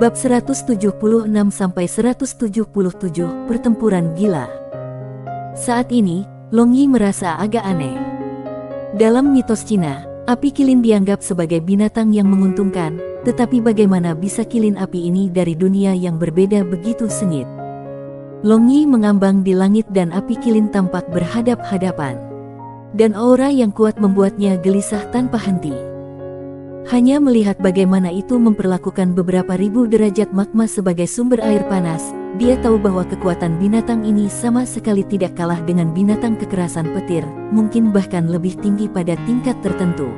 Bab 176-177 Pertempuran Gila. Saat ini, Long Yi merasa agak aneh. Dalam mitos Cina, api kilin dianggap sebagai binatang yang menguntungkan, tetapi bagaimana bisa kilin api ini dari dunia yang berbeda begitu sengit? Long Yi mengambang di langit dan api kilin tampak berhadap-hadapan. Dan aura yang kuat membuatnya gelisah tanpa henti. Hanya melihat bagaimana itu memperlakukan beberapa ribu derajat magma sebagai sumber air panas, dia tahu bahwa kekuatan binatang ini sama sekali tidak kalah dengan binatang kekerasan petir, mungkin bahkan lebih tinggi pada tingkat tertentu.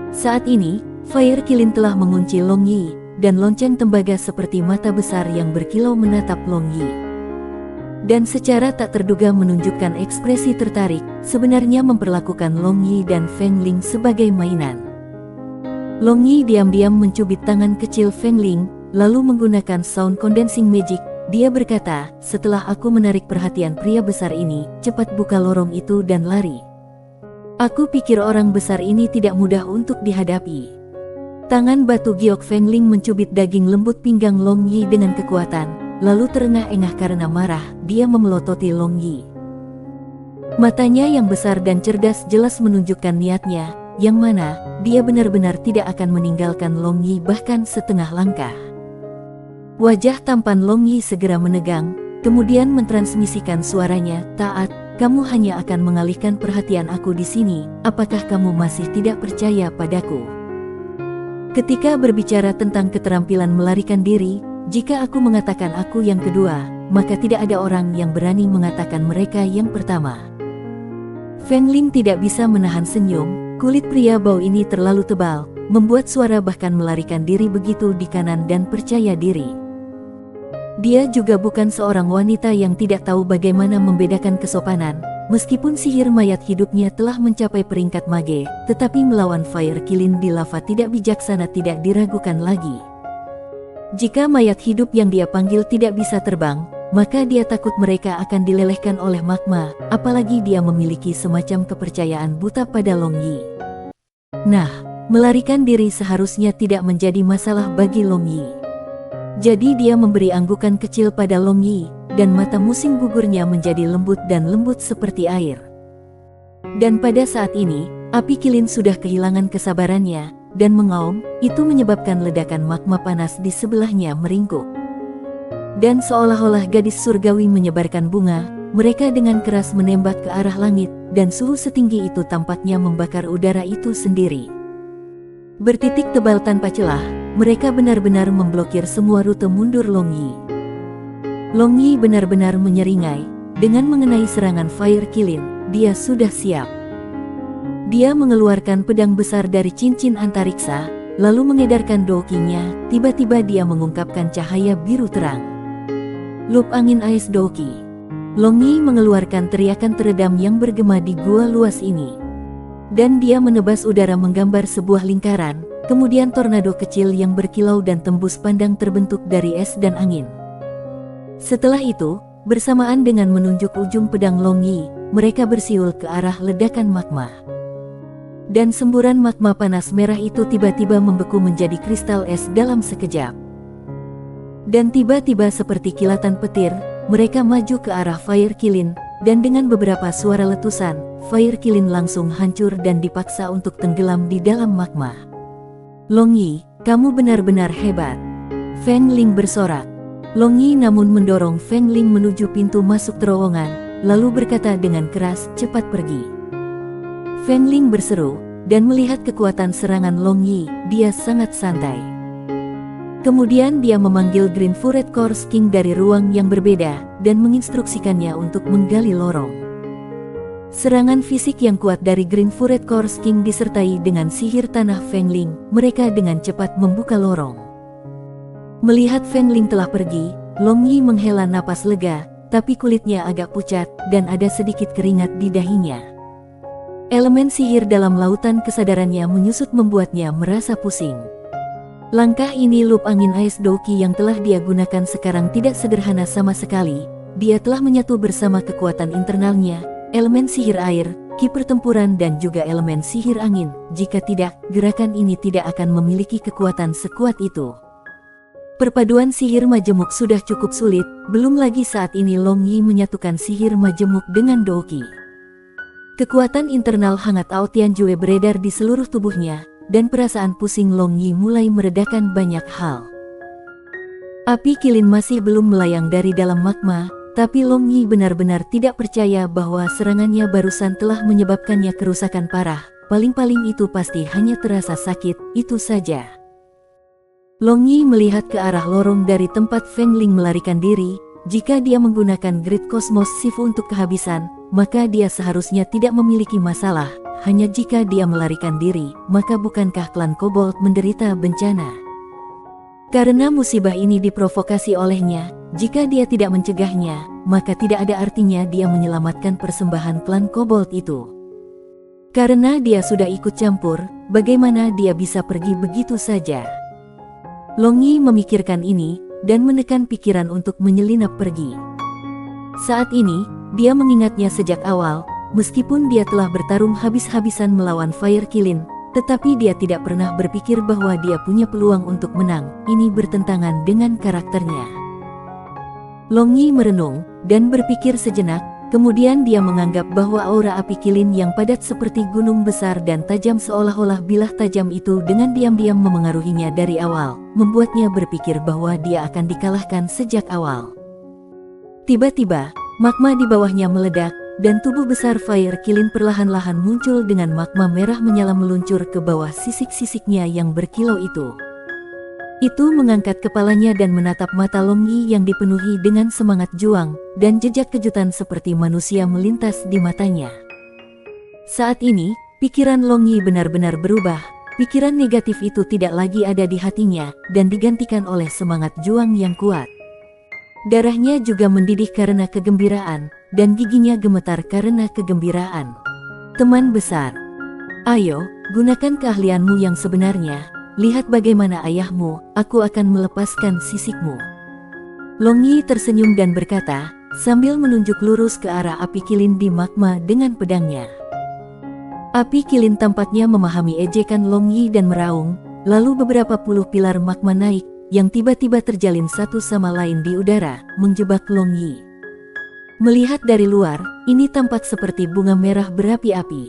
Saat ini, Fire Kilin telah mengunci Long Yi, dan lonceng tembaga seperti mata besar yang berkilau menatap Long Yi. Dan secara tak terduga menunjukkan ekspresi tertarik, sebenarnya memperlakukan Long Yi dan Feng Ling sebagai mainan. Long Yi diam-diam mencubit tangan kecil Feng Ling, lalu menggunakan sound condensing magic. Dia berkata, setelah aku menarik perhatian pria besar ini, cepat buka lorong itu dan lari. Aku pikir orang besar ini tidak mudah untuk dihadapi. Tangan batu giok Feng Ling mencubit daging lembut pinggang Long Yi dengan kekuatan, lalu terengah-engah karena marah, dia memelototi Long Yi. Matanya yang besar dan cerdas jelas menunjukkan niatnya, yang mana dia benar-benar tidak akan meninggalkan Long Yi bahkan setengah langkah. Wajah tampan Long Yi segera menegang, kemudian mentransmisikan suaranya, "Taat, kamu hanya akan mengalihkan perhatian aku di sini, apakah kamu masih tidak percaya padaku?" Ketika berbicara tentang keterampilan melarikan diri, jika aku mengatakan aku yang kedua, maka tidak ada orang yang berani mengatakan mereka yang pertama. Feng Ling tidak bisa menahan senyum. Kulit pria bau ini terlalu tebal, membuat suara bahkan melarikan diri begitu di kanan dan percaya diri. Dia juga bukan seorang wanita yang tidak tahu bagaimana membedakan kesopanan, meskipun sihir mayat hidupnya telah mencapai peringkat mage, tetapi melawan Fire Kilin di lava tidak bijaksana tidak diragukan lagi. Jika mayat hidup yang dia panggil tidak bisa terbang, maka dia takut mereka akan dilelehkan oleh magma, apalagi dia memiliki semacam kepercayaan buta pada Long Yi. Nah, melarikan diri seharusnya tidak menjadi masalah bagi Long Yi. Jadi dia memberi anggukan kecil pada Long Yi, dan mata musing gugurnya menjadi lembut dan lembut seperti air. Dan pada saat ini, api kilin sudah kehilangan kesabarannya, dan mengaum, itu menyebabkan ledakan magma panas di sebelahnya meringkuk. Dan seolah-olah gadis surgawi menyebarkan bunga, mereka dengan keras menembak ke arah langit, dan suhu setinggi itu tampaknya membakar udara itu sendiri. Bertitik tebal tanpa celah, mereka benar-benar memblokir semua rute mundur Long Yi. Long Yi benar-benar menyeringai, dengan mengenai serangan Fire Kilin, dia sudah siap. Dia mengeluarkan pedang besar dari cincin antariksa, lalu mengedarkan dokinya, tiba-tiba dia mengungkapkan cahaya biru terang. Lup angin ais doki. Long Yi mengeluarkan teriakan teredam yang bergema di gua luas ini. Dan dia menebas udara menggambar sebuah lingkaran, kemudian tornado kecil yang berkilau dan tembus pandang terbentuk dari es dan angin. Setelah itu, bersamaan dengan menunjuk ujung pedang Long Yi, mereka bersiul ke arah ledakan magma. Dan semburan magma panas merah itu tiba-tiba membeku menjadi kristal es dalam sekejap. Dan tiba-tiba seperti kilatan petir, mereka maju ke arah Fire Kilin, dan dengan beberapa suara letusan, Fire Kilin langsung hancur dan dipaksa untuk tenggelam di dalam magma. "Long Yi, kamu benar-benar hebat," Feng Ling bersorak. Long Yi namun mendorong Feng Ling menuju pintu masuk terowongan, lalu berkata dengan keras, "Cepat pergi." Feng Ling berseru, dan melihat kekuatan serangan Long Yi, dia sangat santai. Kemudian dia memanggil Green Furet Course King dari ruang yang berbeda, dan menginstruksikannya untuk menggali lorong. Serangan fisik yang kuat dari Green Furet Course King disertai dengan sihir tanah Feng Ling, mereka dengan cepat membuka lorong. Melihat Feng Ling telah pergi, Long Yi menghela napas lega, tapi kulitnya agak pucat, dan ada sedikit keringat di dahinya. Elemen sihir dalam lautan kesadarannya menyusut membuatnya merasa pusing. Langkah ini lup angin ais doki yang telah dia gunakan sekarang tidak sederhana sama sekali. Dia telah menyatu bersama kekuatan internalnya, elemen sihir air, ki pertempuran dan juga elemen sihir angin. Jika tidak, gerakan ini tidak akan memiliki kekuatan sekuat itu. Perpaduan sihir majemuk sudah cukup sulit, belum lagi saat ini Long Yi menyatukan sihir majemuk dengan Douqi. Kekuatan internal hangat Ao Tianjue beredar di seluruh tubuhnya, dan perasaan pusing Long Yi mulai meredakan banyak hal. Api kilin masih belum melayang dari dalam magma, tapi Long Yi benar-benar tidak percaya bahwa serangannya barusan telah menyebabkannya kerusakan parah. Paling-paling itu pasti hanya terasa sakit, itu saja. Long Yi melihat ke arah lorong dari tempat Feng Ling melarikan diri. Jika dia menggunakan Grid Cosmos Shifu untuk kehabisan, maka dia seharusnya tidak memiliki masalah. Hanya jika dia melarikan diri, maka bukankah klan Kobold menderita bencana? Karena musibah ini diprovokasi olehnya, jika dia tidak mencegahnya, maka tidak ada artinya dia menyelamatkan persembahan klan Kobold itu. Karena dia sudah ikut campur, bagaimana dia bisa pergi begitu saja? Long Yi memikirkan ini, dan menekan pikiran untuk menyelinap pergi. Saat ini, dia mengingatnya sejak awal, meskipun dia telah bertarung habis-habisan melawan Fire Kilin, tetapi dia tidak pernah berpikir bahwa dia punya peluang untuk menang. Ini bertentangan dengan karakternya. Long Yi merenung, dan berpikir sejenak. Kemudian dia menganggap bahwa aura api kilin yang padat seperti gunung besar dan tajam seolah-olah bilah tajam itu dengan diam-diam memengaruhinya dari awal, membuatnya berpikir bahwa dia akan dikalahkan sejak awal. Tiba-tiba, magma di bawahnya meledak, dan tubuh besar Fire Kilin perlahan-lahan muncul dengan magma merah menyala meluncur ke bawah sisik-sisiknya yang berkilau itu. Itu mengangkat kepalanya dan menatap mata Long Yi yang dipenuhi dengan semangat juang, dan jejak kejutan seperti manusia melintas di matanya. Saat ini, pikiran Long Yi benar-benar berubah. Pikiran negatif itu tidak lagi ada di hatinya, dan digantikan oleh semangat juang yang kuat. Darahnya juga mendidih karena kegembiraan, dan giginya gemetar karena kegembiraan. Teman besar, ayo, gunakan keahlianmu yang sebenarnya. Lihat bagaimana ayahmu, aku akan melepaskan sisikmu. Long Yi tersenyum dan berkata, sambil menunjuk lurus ke arah api kilin di magma dengan pedangnya. Api kilin tampaknya memahami ejekan Long Yi dan meraung, lalu beberapa puluh pilar magma naik, yang tiba-tiba terjalin satu sama lain di udara, menjebak Long Yi. Melihat dari luar, ini tampak seperti bunga merah berapi-api.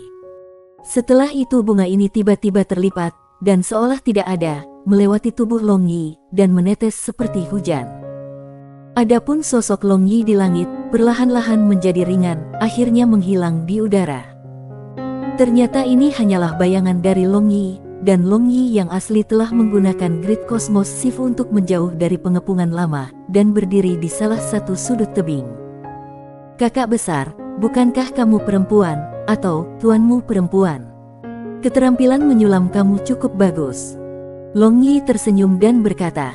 Setelah itu bunga ini tiba-tiba terlipat, dan seolah tidak ada, melewati tubuh Long Yi, dan menetes seperti hujan. Adapun sosok Long Yi di langit, perlahan-lahan menjadi ringan, akhirnya menghilang di udara. Ternyata ini hanyalah bayangan dari Long Yi, dan Long Yi yang asli telah menggunakan Grid Cosmos Shifu untuk menjauh dari pengepungan lama, dan berdiri di salah satu sudut tebing. Kakak besar, bukankah kamu perempuan, atau tuanmu perempuan? Keterampilan menyulam kamu cukup bagus. Long Yi tersenyum dan berkata.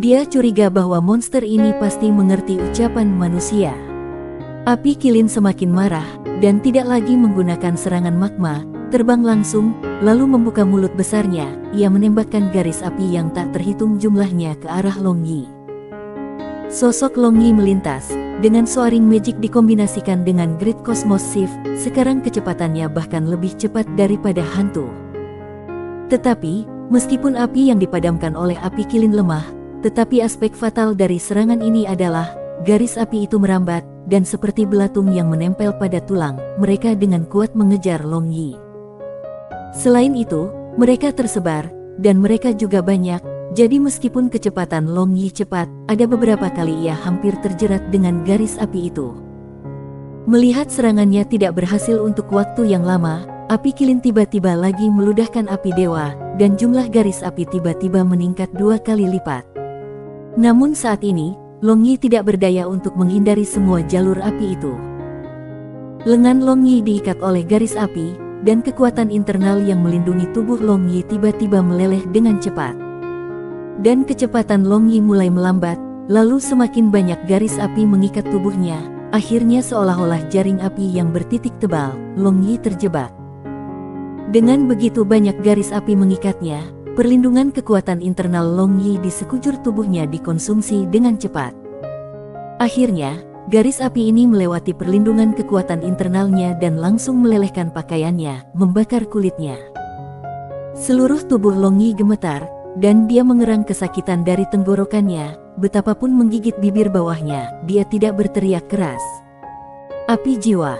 Dia curiga bahwa monster ini pasti mengerti ucapan manusia. Api kilin semakin marah, dan tidak lagi menggunakan serangan magma, terbang langsung, lalu membuka mulut besarnya, ia menembakkan garis api yang tak terhitung jumlahnya ke arah Long Yi. Sosok Long Yi melintas, dengan soaring magic dikombinasikan dengan Grid Cosmos Shift, sekarang kecepatannya bahkan lebih cepat daripada hantu. Tetapi, meskipun api yang dipadamkan oleh api kilin lemah, tetapi aspek fatal dari serangan ini adalah, garis api itu merambat, dan seperti belatung yang menempel pada tulang, mereka dengan kuat mengejar Long Yi. Selain itu, mereka tersebar, dan mereka juga banyak. Jadi meskipun kecepatan Long Yi cepat, ada beberapa kali ia hampir terjerat dengan garis api itu. Melihat serangannya tidak berhasil untuk waktu yang lama, api kilin tiba-tiba lagi meludahkan api dewa, dan jumlah garis api tiba-tiba meningkat 2 kali lipat. Namun saat ini, Long Yi tidak berdaya untuk menghindari semua jalur api itu. Lengan Long Yi diikat oleh garis api, dan kekuatan internal yang melindungi tubuh Long Yi tiba-tiba meleleh dengan cepat. Dan kecepatan Long Yi mulai melambat, lalu semakin banyak garis api mengikat tubuhnya, akhirnya seolah-olah jaring api yang bertitik tebal, Long Yi terjebak. Dengan begitu banyak garis api mengikatnya, perlindungan kekuatan internal Long Yi di sekujur tubuhnya dikonsumsi dengan cepat. Akhirnya, garis api ini melewati perlindungan kekuatan internalnya dan langsung melelehkan pakaiannya, membakar kulitnya. Seluruh tubuh Long Yi gemetar, dan dia mengerang kesakitan dari tenggorokannya. Betapapun menggigit bibir bawahnya, dia tidak berteriak keras. Api jiwa.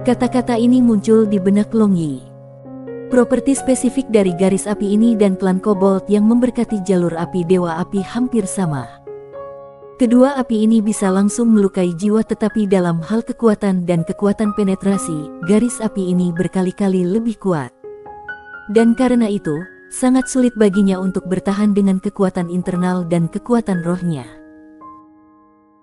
Kata-kata ini muncul di benak Long Yi. Properti spesifik dari garis api ini dan klan kobold yang memberkati jalur api dewa api hampir sama. Kedua api ini bisa langsung melukai jiwa, tetapi dalam hal kekuatan dan kekuatan penetrasi, garis api ini berkali-kali lebih kuat. Dan karena itu, sangat sulit baginya untuk bertahan dengan kekuatan internal dan kekuatan rohnya.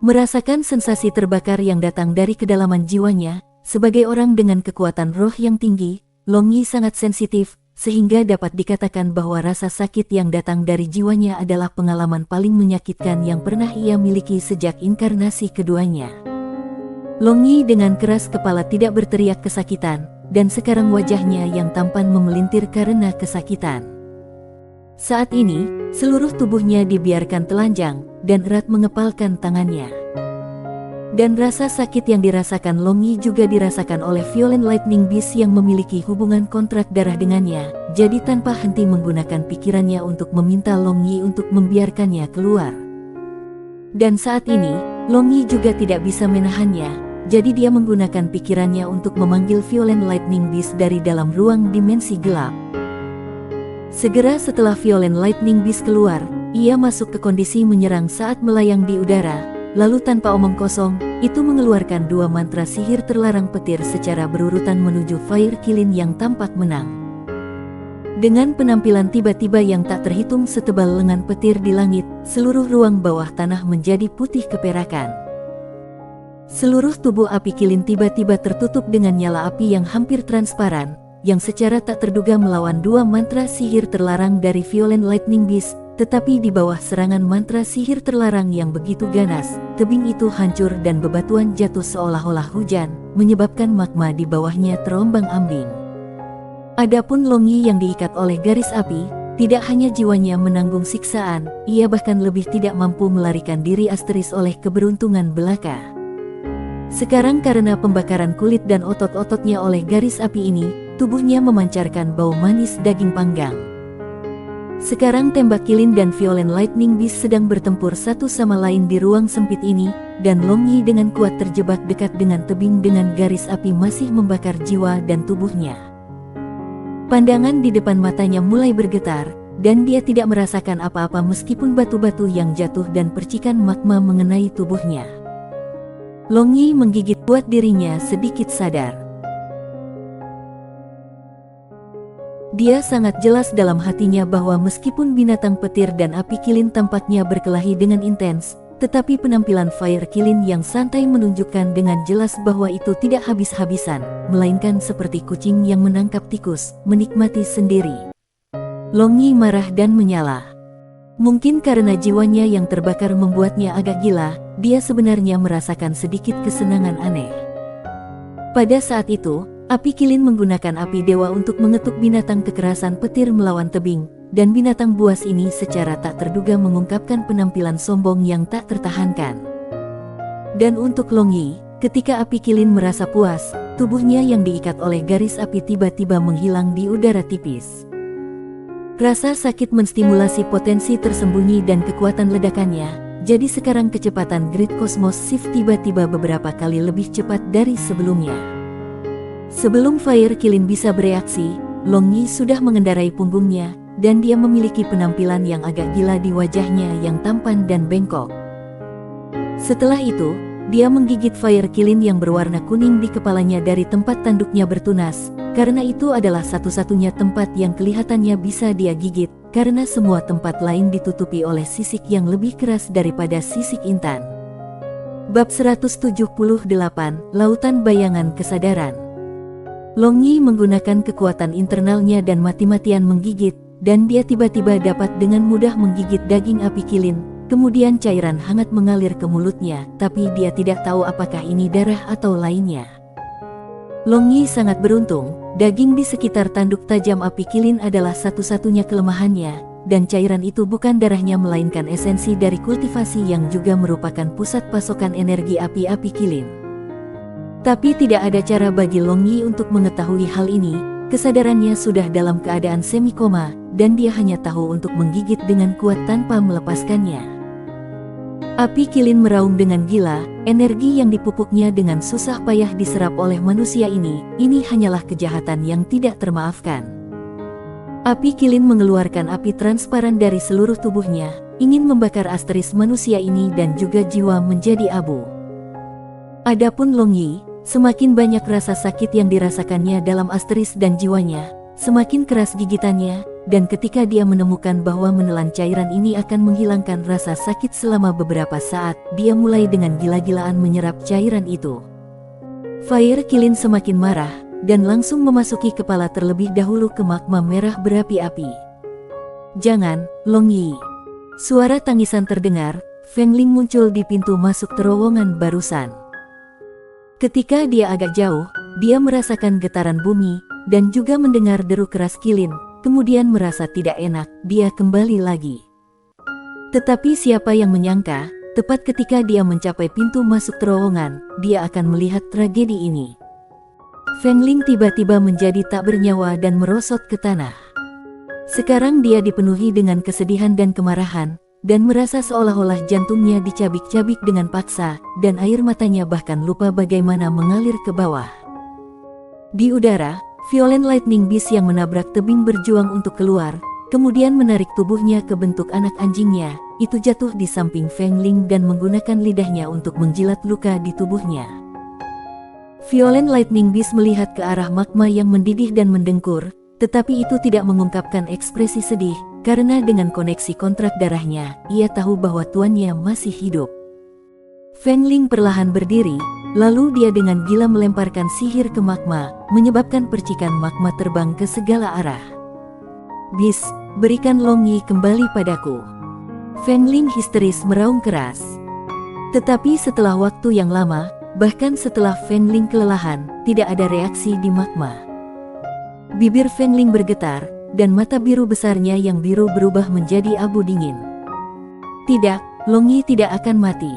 Merasakan sensasi terbakar yang datang dari kedalaman jiwanya, sebagai orang dengan kekuatan roh yang tinggi, Long Yi sangat sensitif, sehingga dapat dikatakan bahwa rasa sakit yang datang dari jiwanya adalah pengalaman paling menyakitkan yang pernah ia miliki sejak inkarnasi keduanya. Long Yi dengan keras kepala tidak berteriak kesakitan, dan sekarang wajahnya yang tampan memelintir karena kesakitan. Saat ini, seluruh tubuhnya dibiarkan telanjang, dan erat mengepalkan tangannya. Dan rasa sakit yang dirasakan Long Yi juga dirasakan oleh Violent Lightning Beast yang memiliki hubungan kontrak darah dengannya, jadi tanpa henti menggunakan pikirannya untuk meminta Long Yi untuk membiarkannya keluar. Dan saat ini, Long Yi juga tidak bisa menahannya. Jadi dia menggunakan pikirannya untuk memanggil Violent Lightning Beast dari dalam ruang dimensi gelap. Segera setelah Violent Lightning Beast keluar, ia masuk ke kondisi menyerang saat melayang di udara, lalu tanpa omong kosong, itu mengeluarkan 2 mantra sihir terlarang petir secara berurutan menuju Fire Kilin yang tampak menang. Dengan penampilan tiba-tiba yang tak terhitung setebal lengan petir di langit, seluruh ruang bawah tanah menjadi putih keperakan. Seluruh tubuh api kilin tiba-tiba tertutup dengan nyala api yang hampir transparan, yang secara tak terduga melawan 2 mantra sihir terlarang dari Violent Lightning Beast, tetapi di bawah serangan mantra sihir terlarang yang begitu ganas, tebing itu hancur dan bebatuan jatuh seolah-olah hujan, menyebabkan magma di bawahnya terombang-ambing. Adapun Long Yi yang diikat oleh garis api, tidak hanya jiwanya menanggung siksaan, ia bahkan lebih tidak mampu melarikan diri asteris oleh keberuntungan belaka. Sekarang karena pembakaran kulit dan otot-ototnya oleh garis api ini, tubuhnya memancarkan bau manis daging panggang. Sekarang tembak kilin dan Violent Lightning Beast sedang bertempur satu sama lain di ruang sempit ini, dan Long Yi dengan kuat terjebak dekat dengan tebing dengan garis api masih membakar jiwa dan tubuhnya. Pandangan di depan matanya mulai bergetar, dan dia tidak merasakan apa-apa meskipun batu-batu yang jatuh dan percikan magma mengenai tubuhnya. Long Yi menggigit kuat dirinya sedikit sadar. Dia sangat jelas dalam hatinya bahwa meskipun binatang petir dan api kilin tampaknya berkelahi dengan intens, tetapi penampilan Fire Kilin yang santai menunjukkan dengan jelas bahwa itu tidak habis-habisan, melainkan seperti kucing yang menangkap tikus, menikmati sendiri. Long Yi marah dan menyala. Mungkin karena jiwanya yang terbakar membuatnya agak gila, dia sebenarnya merasakan sedikit kesenangan aneh. Pada saat itu, api kilin menggunakan api dewa untuk mengetuk binatang kekerasan petir melawan tebing, dan binatang buas ini secara tak terduga mengungkapkan penampilan sombong yang tak tertahankan. Dan untuk Long Yi, ketika api kilin merasa puas, tubuhnya yang diikat oleh garis api tiba-tiba menghilang di udara tipis. Rasa sakit menstimulasi potensi tersembunyi dan kekuatan ledakannya, jadi sekarang kecepatan Grid Cosmos Shift tiba-tiba beberapa kali lebih cepat dari sebelumnya. Sebelum Fire Kilin bisa bereaksi, Long Yi sudah mengendarai punggungnya, dan dia memiliki penampilan yang agak gila di wajahnya yang tampan dan bengkok. Setelah itu, dia menggigit Fire Kilin yang berwarna kuning di kepalanya dari tempat tanduknya bertunas, karena itu adalah satu-satunya tempat yang kelihatannya bisa dia gigit, karena semua tempat lain ditutupi oleh sisik yang lebih keras daripada sisik intan. Bab 178, Lautan Bayangan Kesadaran. Long Yi menggunakan kekuatan internalnya dan mati-matian menggigit, dan dia tiba-tiba dapat dengan mudah menggigit daging api kilin, kemudian cairan hangat mengalir ke mulutnya, tapi dia tidak tahu apakah ini darah atau lainnya. Long Yi sangat beruntung, daging di sekitar tanduk tajam api kilin adalah satu-satunya kelemahannya, dan cairan itu bukan darahnya melainkan esensi dari kultivasi yang juga merupakan pusat pasokan energi api-api kilin. Tapi tidak ada cara bagi Long Yi untuk mengetahui hal ini, Kesadarannya sudah dalam keadaan semi-koma, dan dia hanya tahu untuk menggigit dengan kuat tanpa melepaskannya. Api kilin meraung dengan gila, energi yang dipupuknya dengan susah payah diserap oleh manusia ini hanyalah kejahatan yang tidak termaafkan. Api kilin mengeluarkan api transparan dari seluruh tubuhnya, ingin membakar asteris manusia ini dan juga jiwa menjadi abu. Adapun Long Yi, semakin banyak rasa sakit yang dirasakannya dalam asteris dan jiwanya, semakin keras gigitannya, dan ketika dia menemukan bahwa menelan cairan ini akan menghilangkan rasa sakit selama beberapa saat, dia mulai dengan gila-gilaan menyerap cairan itu. Fire kilin semakin marah, dan langsung memasuki kepala terlebih dahulu ke magma merah berapi-api. "Jangan, Long Yi!" Suara tangisan terdengar. Feng Ling muncul di pintu masuk terowongan barusan. Ketika dia agak jauh, dia merasakan getaran bumi, dan juga mendengar deru keras kilin, kemudian merasa tidak enak, dia kembali lagi. Tetapi siapa yang menyangka, tepat ketika dia mencapai pintu masuk terowongan, dia akan melihat tragedi ini. Feng Ling tiba-tiba menjadi tak bernyawa dan merosot ke tanah. Sekarang dia dipenuhi dengan kesedihan dan kemarahan, dan merasa seolah-olah jantungnya dicabik-cabik dengan paksa, dan air matanya bahkan lupa bagaimana mengalir ke bawah. Di udara, Violent Lightning Beast yang menabrak tebing berjuang untuk keluar, kemudian menarik tubuhnya ke bentuk anak anjingnya, itu jatuh di samping Feng Ling dan menggunakan lidahnya untuk menjilat luka di tubuhnya. Violent Lightning Beast melihat ke arah magma yang mendidih dan mendengkur, tetapi itu tidak mengungkapkan ekspresi sedih, karena dengan koneksi kontrak darahnya, ia tahu bahwa tuannya masih hidup. Feng Ling perlahan berdiri, lalu dia dengan gila melemparkan sihir ke magma, menyebabkan percikan magma terbang ke segala arah. "Bis, berikan Long Yi kembali padaku." Feng Ling histeris meraung keras. Tetapi setelah waktu yang lama, bahkan setelah Feng Ling kelelahan, tidak ada reaksi di magma. Bibir Feng Ling bergetar, dan mata biru besarnya yang biru berubah menjadi abu dingin. "Tidak, Long Yi tidak akan mati."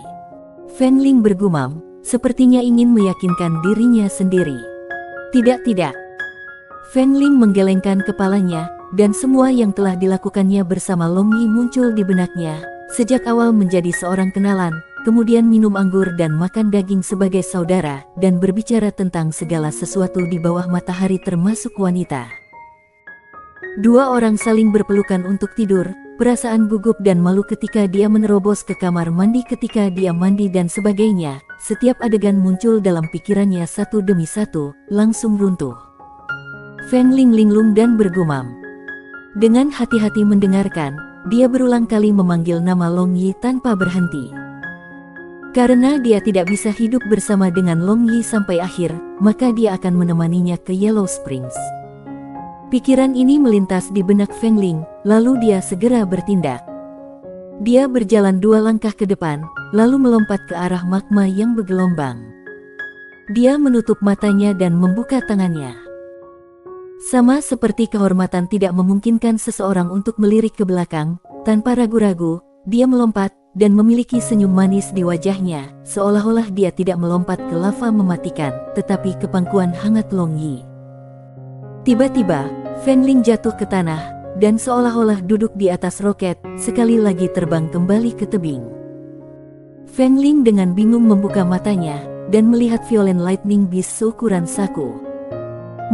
Feng Ling bergumam, sepertinya ingin meyakinkan dirinya sendiri. "Tidak. Feng Ling menggelengkan kepalanya, dan semua yang telah dilakukannya bersama Long Yi muncul di benaknya, sejak awal menjadi seorang kenalan, kemudian minum anggur dan makan daging sebagai saudara, dan berbicara tentang segala sesuatu di bawah matahari termasuk wanita. Dua orang saling berpelukan untuk tidur, perasaan gugup dan malu ketika dia menerobos ke kamar mandi ketika dia mandi dan sebagainya, setiap adegan muncul dalam pikirannya satu demi satu, langsung runtuh. Feng Ling linglung dan bergumam. Dengan hati-hati mendengarkan, dia berulang kali memanggil nama Long Yi tanpa berhenti. Karena dia tidak bisa hidup bersama dengan Long Yi sampai akhir, maka dia akan menemaninya ke Yellow Springs. Pikiran ini melintas di benak Feng Ling, lalu dia segera bertindak. Dia berjalan 2 langkah ke depan, lalu melompat ke arah magma yang bergelombang. Dia menutup matanya dan membuka tangannya. Sama seperti kehormatan tidak memungkinkan seseorang untuk melirik ke belakang, tanpa ragu-ragu, dia melompat, dan memiliki senyum manis di wajahnya, seolah-olah dia tidak melompat ke lava mematikan, tetapi ke pangkuan hangat Long Yi. Tiba-tiba, Feng Ling jatuh ke tanah, dan seolah-olah duduk di atas roket, sekali lagi terbang kembali ke tebing. Feng Ling dengan bingung membuka matanya, dan melihat Violent Lightning Beast seukuran saku.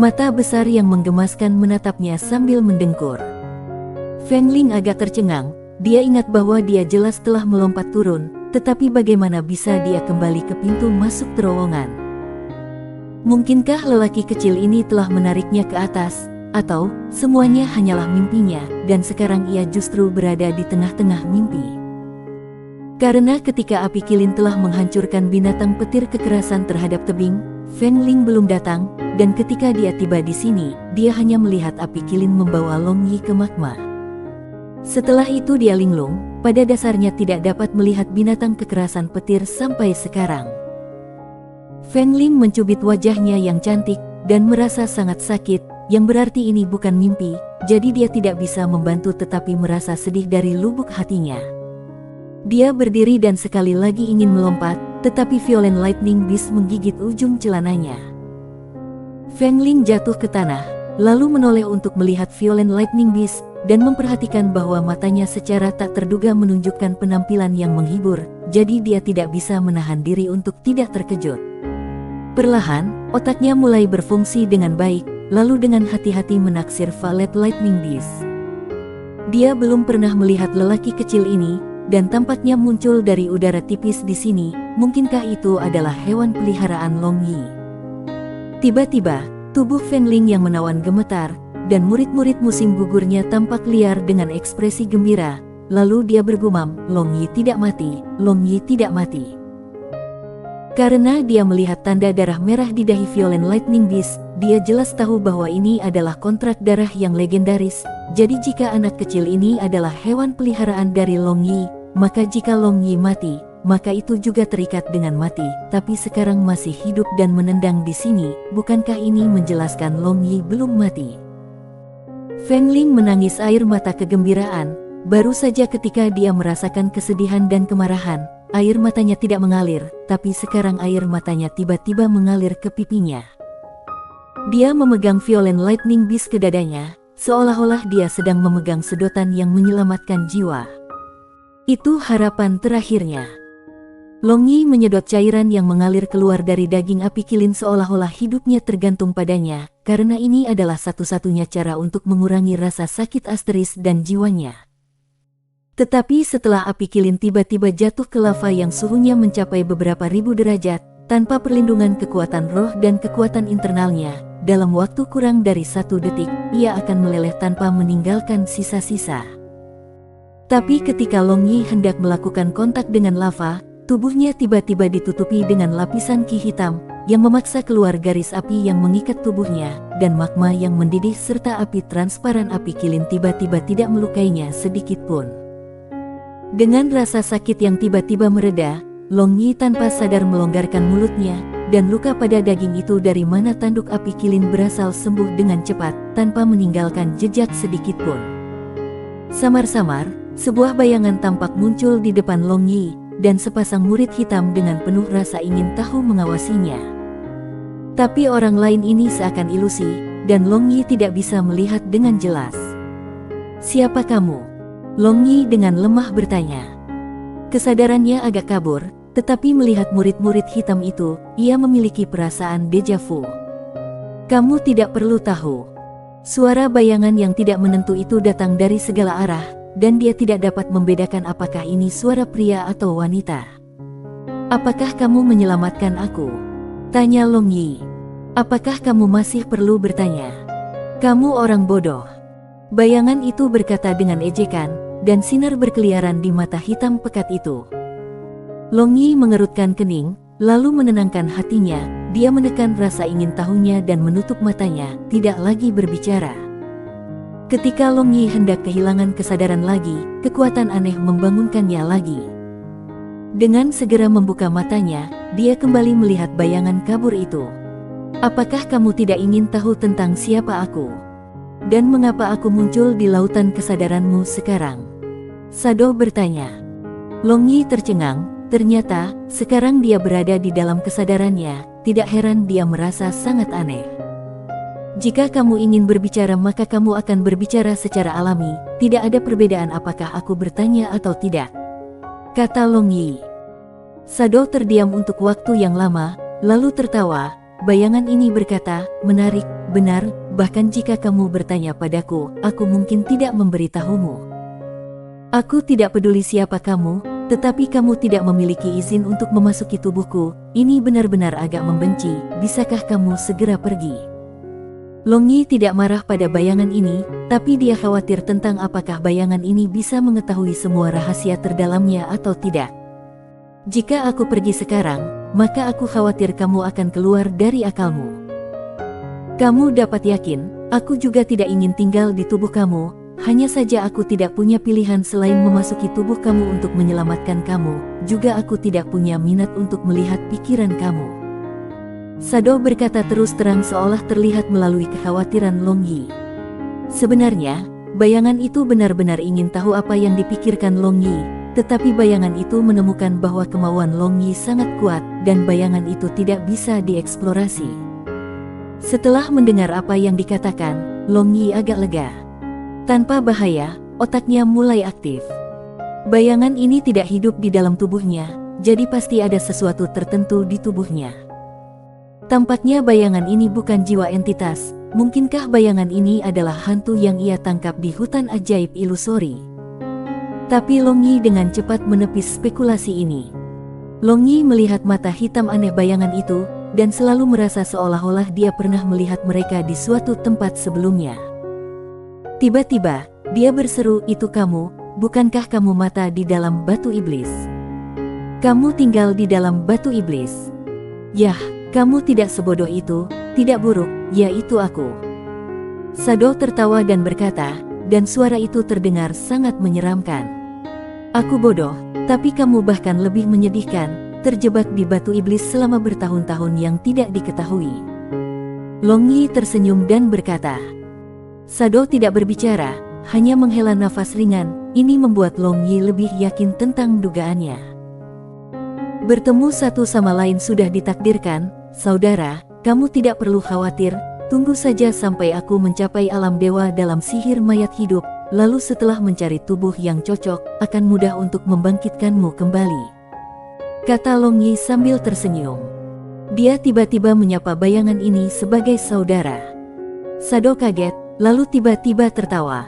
Mata besar yang menggemaskan menatapnya sambil mendengkur. Feng Ling agak tercengang. Dia ingat bahwa dia jelas telah melompat turun, tetapi bagaimana bisa dia kembali ke pintu masuk terowongan? Mungkinkah lelaki kecil ini telah menariknya ke atas, atau semuanya hanyalah mimpinya, dan sekarang ia justru berada di tengah-tengah mimpi? Karena ketika api kilin telah menghancurkan binatang petir kekerasan terhadap tebing, Feng Ling belum datang, dan ketika dia tiba di sini, dia hanya melihat api kilin membawa Long Yi ke magma. Setelah itu dia linglung, pada dasarnya tidak dapat melihat binatang kekerasan petir sampai sekarang. Feng Ling mencubit wajahnya yang cantik, dan merasa sangat sakit, yang berarti ini bukan mimpi, jadi dia tidak bisa membantu tetapi merasa sedih dari lubuk hatinya. Dia berdiri dan sekali lagi ingin melompat, tetapi Violent Lightning Beast menggigit ujung celananya. Feng Ling jatuh ke tanah, lalu menoleh untuk melihat Violent Lightning Beast, dan memperhatikan bahwa matanya secara tak terduga menunjukkan penampilan yang menghibur, jadi dia tidak bisa menahan diri untuk tidak terkejut. Perlahan, otaknya mulai berfungsi dengan baik, lalu dengan hati-hati menaksir Violet Lightning Beast. Dia belum pernah melihat lelaki kecil ini, dan tampaknya muncul dari udara tipis di sini. Mungkinkah itu adalah hewan peliharaan Long Yi? Tiba-tiba, tubuh Fengling yang menawan gemetar, dan murid-murid musim gugurnya tampak liar dengan ekspresi gembira. Lalu dia bergumam, "Long Yi tidak mati, Long Yi tidak mati." Karena dia melihat tanda darah merah di dahi Violent Lightning Beast, dia jelas tahu bahwa ini adalah kontrak darah yang legendaris. Jadi jika anak kecil ini adalah hewan peliharaan dari Long Yi, maka jika Long Yi mati, maka itu juga terikat dengan mati, tapi sekarang masih hidup dan menendang di sini. Bukankah ini menjelaskan Long Yi belum mati? Fengling menangis air mata kegembiraan. Baru saja ketika dia merasakan kesedihan dan kemarahan, air matanya tidak mengalir, tapi sekarang air matanya tiba-tiba mengalir ke pipinya. Dia memegang Violent Lightning Beast ke dadanya, seolah-olah dia sedang memegang sedotan yang menyelamatkan jiwa. Itu harapan terakhirnya. Long Yi menyedot cairan yang mengalir keluar dari daging api kilin seolah-olah hidupnya tergantung padanya, karena ini adalah satu-satunya cara untuk mengurangi rasa sakit asteris dan jiwanya. Tetapi setelah api kilin tiba-tiba jatuh ke lava yang suhunya mencapai beberapa ribu derajat, tanpa perlindungan kekuatan roh dan kekuatan internalnya, dalam waktu kurang dari 1 detik, ia akan meleleh tanpa meninggalkan sisa-sisa. Tapi ketika Long Yi hendak melakukan kontak dengan lava, tubuhnya tiba-tiba ditutupi dengan lapisan ki hitam, yang memaksa keluar garis api yang mengikat tubuhnya, dan magma yang mendidih serta api transparan api kilin tiba-tiba tidak melukainya sedikit pun. Dengan rasa sakit yang tiba-tiba mereda, Long Yi tanpa sadar melonggarkan mulutnya, dan luka pada daging itu dari mana tanduk api kilin berasal sembuh dengan cepat, tanpa meninggalkan jejak sedikit pun. Samar-samar, sebuah bayangan tampak muncul di depan Long Yi, dan sepasang murid hitam dengan penuh rasa ingin tahu mengawasinya. Tapi orang lain ini seakan ilusi, dan Long Yi tidak bisa melihat dengan jelas. "Siapa kamu?" Long Yi dengan lemah bertanya. Kesadarannya agak kabur, tetapi melihat murid-murid hitam itu, ia memiliki perasaan deja vu. "Kamu tidak perlu tahu." Suara bayangan yang tidak menentu itu datang dari segala arah, dan dia tidak dapat membedakan apakah ini suara pria atau wanita. "Apakah kamu menyelamatkan aku?" tanya Long Yi. "Apakah kamu masih perlu bertanya? Kamu orang bodoh." Bayangan itu berkata dengan ejekan, dan sinar berkeliaran di mata hitam pekat itu. Long Yi mengerutkan kening, lalu menenangkan hatinya. Dia menekan rasa ingin tahunya dan menutup matanya, tidak lagi berbicara. Ketika Long Yi hendak kehilangan kesadaran lagi, kekuatan aneh membangunkannya lagi. Dengan segera membuka matanya, dia kembali melihat bayangan kabur itu. "Apakah kamu tidak ingin tahu tentang siapa aku? Dan mengapa aku muncul di lautan kesadaranmu sekarang?" Sado bertanya. Long Yi tercengang, ternyata sekarang dia berada di dalam kesadarannya, tidak heran dia merasa sangat aneh. "Jika kamu ingin berbicara maka kamu akan berbicara secara alami, tidak ada perbedaan apakah aku bertanya atau tidak," kata Long Yi. Sado terdiam untuk waktu yang lama, lalu tertawa. Bayangan ini berkata, "Menarik, benar, bahkan jika kamu bertanya padaku, aku mungkin tidak memberitahumu. Aku tidak peduli siapa kamu, tetapi kamu tidak memiliki izin untuk memasuki tubuhku. Ini benar-benar agak membenci, bisakah kamu segera pergi?" Long Yi tidak marah pada bayangan ini, tapi dia khawatir tentang apakah bayangan ini bisa mengetahui semua rahasia terdalamnya atau tidak. "Jika aku pergi sekarang, maka aku khawatir kamu akan keluar dari akalmu. Kamu dapat yakin, aku juga tidak ingin tinggal di tubuh kamu, hanya saja aku tidak punya pilihan selain memasuki tubuh kamu untuk menyelamatkan kamu, juga aku tidak punya minat untuk melihat pikiran kamu." Sado berkata terus terang seolah terlihat melalui kekhawatiran Long Yi. Sebenarnya, bayangan itu benar-benar ingin tahu apa yang dipikirkan Long Yi. Tetapi bayangan itu menemukan bahwa kemauan Long Yi sangat kuat, dan bayangan itu tidak bisa dieksplorasi. Setelah mendengar apa yang dikatakan, Long Yi agak lega. Tanpa bahaya, otaknya mulai aktif. Bayangan ini tidak hidup di dalam tubuhnya, jadi pasti ada sesuatu tertentu di tubuhnya. Tampaknya bayangan ini bukan jiwa entitas, mungkinkah bayangan ini adalah hantu yang ia tangkap di hutan ajaib ilusori? Tapi Long Yi dengan cepat menepis spekulasi ini. Long Yi melihat mata hitam aneh bayangan itu, dan selalu merasa seolah-olah dia pernah melihat mereka di suatu tempat sebelumnya. Tiba-tiba, dia berseru, "Itu kamu, bukankah kamu mata di dalam batu iblis? Kamu tinggal di dalam batu iblis. Yah, kamu tidak sebodoh itu, tidak buruk, yaitu aku." Shadow tertawa dan berkata, dan suara itu terdengar sangat menyeramkan. "Aku bodoh, tapi kamu bahkan lebih menyedihkan, terjebak di batu iblis selama bertahun-tahun yang tidak diketahui." Long Yi tersenyum dan berkata. Shadow tidak berbicara, hanya menghela nafas ringan. Ini membuat Long Yi lebih yakin tentang dugaannya. Bertemu satu sama lain sudah ditakdirkan, saudara, kamu tidak perlu khawatir, tunggu saja sampai aku mencapai alam dewa dalam sihir mayat hidup, lalu setelah mencari tubuh yang cocok, akan mudah untuk membangkitkanmu kembali. Kata Long Yi sambil tersenyum. Dia tiba-tiba menyapa bayangan ini sebagai saudara. Shadow kaget, lalu tiba-tiba tertawa.